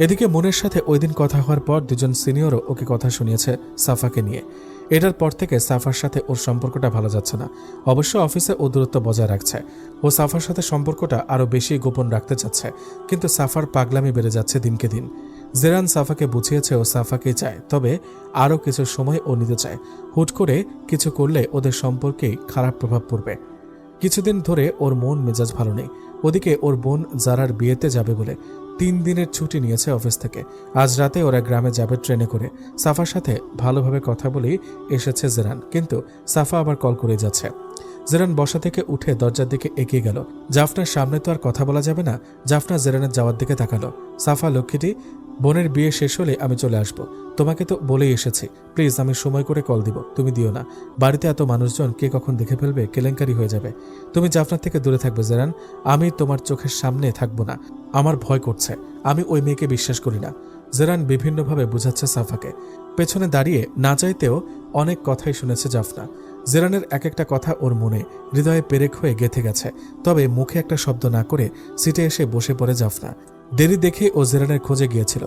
এদিকে মনের সাথে ওই দিন কথা হওয়ার পর দুজন সিনিয়রও ওকে কথা শুনিয়েছে সাফাকে নিয়ে। এটার পর থেকে সাফার সাথে ওর সম্পর্কটা ভালো যাচ্ছে না। অবশ্য অফিসে ও দূরত্ব বজায় রাখছে। ও সাফার সাথে সম্পর্কটা আরও বেশি গোপন রাখতে চাচ্ছে, কিন্তু সাফার পাগলামি বেড়ে যাচ্ছে দিনকে দিন। জেরান সাফাকে বুঝিয়েছে ও সাফাকেই চায়, তবে আরও কিছু সময় ও নিতে চায়। হুট করে কিছু করলে ওদের সম্পর্কেই খারাপ প্রভাব পড়বে। কিছুদিন ধরে ওর মন মেজাজ ভালো নেই। ওদিকে ওর বোন জারার বিয়েতে যাবে বলে 3 দিনের ছুটি নিয়েছে অফিস থেকে। আজ রাতে ওরা গ্রামে যাবে ট্রেনে করে। সাফার সাথে ভালোভাবে কথা বলেই এসেছে জেরান, কিন্তু সাফা আবার কল করে যাচ্ছে। জেরান বসা থেকে উঠে দরজার দিকে এগিয়ে গেল। জাফনার সামনে তো আর কথা বলা যাবে না। জাফনা জেরানের যাওয়ার দিকে তাকালো। সাফা, লক্ষ্মীটি, বোনের বিয়ে শেষ হলে আমি চলে আসব। তোমাকে তো বলেই এসেছি, প্লিজ আমি সময় করে কল দিব, তুমি দিও না। বাড়িতে এত মানুষজন, কে কখন দেখে ফেলবে, কেলেঙ্কারি হয়ে যাবে। তুমি জাফনার থেকে দূরে থাকবে জেরান। আমি তোমার চোখের সামনে থাকবো না, আমার ভয় করছে। আমি ওই মেয়েকে বিশ্বাস করি না। জেরান বিভিন্নভাবে বুঝাচ্ছে সাফাকে। পেছনে দাঁড়িয়ে না চাইতেও অনেক কথাই শুনেছে জাফনা। জেরানের এক একটা কথা ওর মনে, হৃদয়ে পেরেক হয়ে গেঁথে গেছে। তবে মুখে একটা শব্দ না করে সিটে এসে বসে পড়ে জাফনা। দেরি দেখে ও জেরানের খোঁজে গিয়েছিল।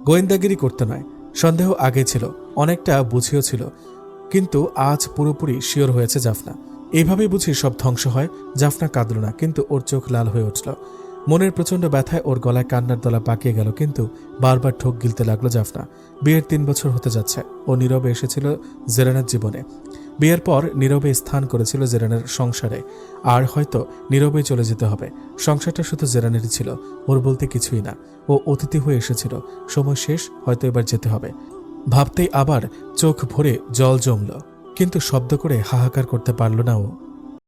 গোয়েন্দাগিরি করতে নয়, সন্দেহ আগে ছিল, অনেকটা বুঝিও ছিল, কিন্তু আজ পুরোপুরি শিওর হয়েছে জাফনা। এইভাবেই বুঝি সব ধ্বংস হয়। জাফনা কাঁদল না, কিন্তু ওর চোখ লাল হয়ে উঠল। মনের প্রচণ্ড ব্যথায় ওর গলায় কান্নার দলা পাকিয়ে গেল, কিন্তু বারবার ঠোক গিলতে লাগলো জাফনা। বিয়ের 3 বছর হতে যাচ্ছে। ও নীরবে এসেছিল জেরানের জীবনে। বিয়ের পর নীরবে স্থান করেছিল জেরানের সংসারে, আর হয়তো নীরবেই চলে যেতে হবে। সংসারটা শুধু জেরানেরই ছিল, ওর বলতে কিছুই না। ও অতিথি হয়ে এসেছিল, সময় শেষ, হয়তো এবার যেতে হবে। ভাবতেই আবার চোখ ভরে জল জমল, কিন্তু শব্দ করে হাহাকার করতে পারল না ও।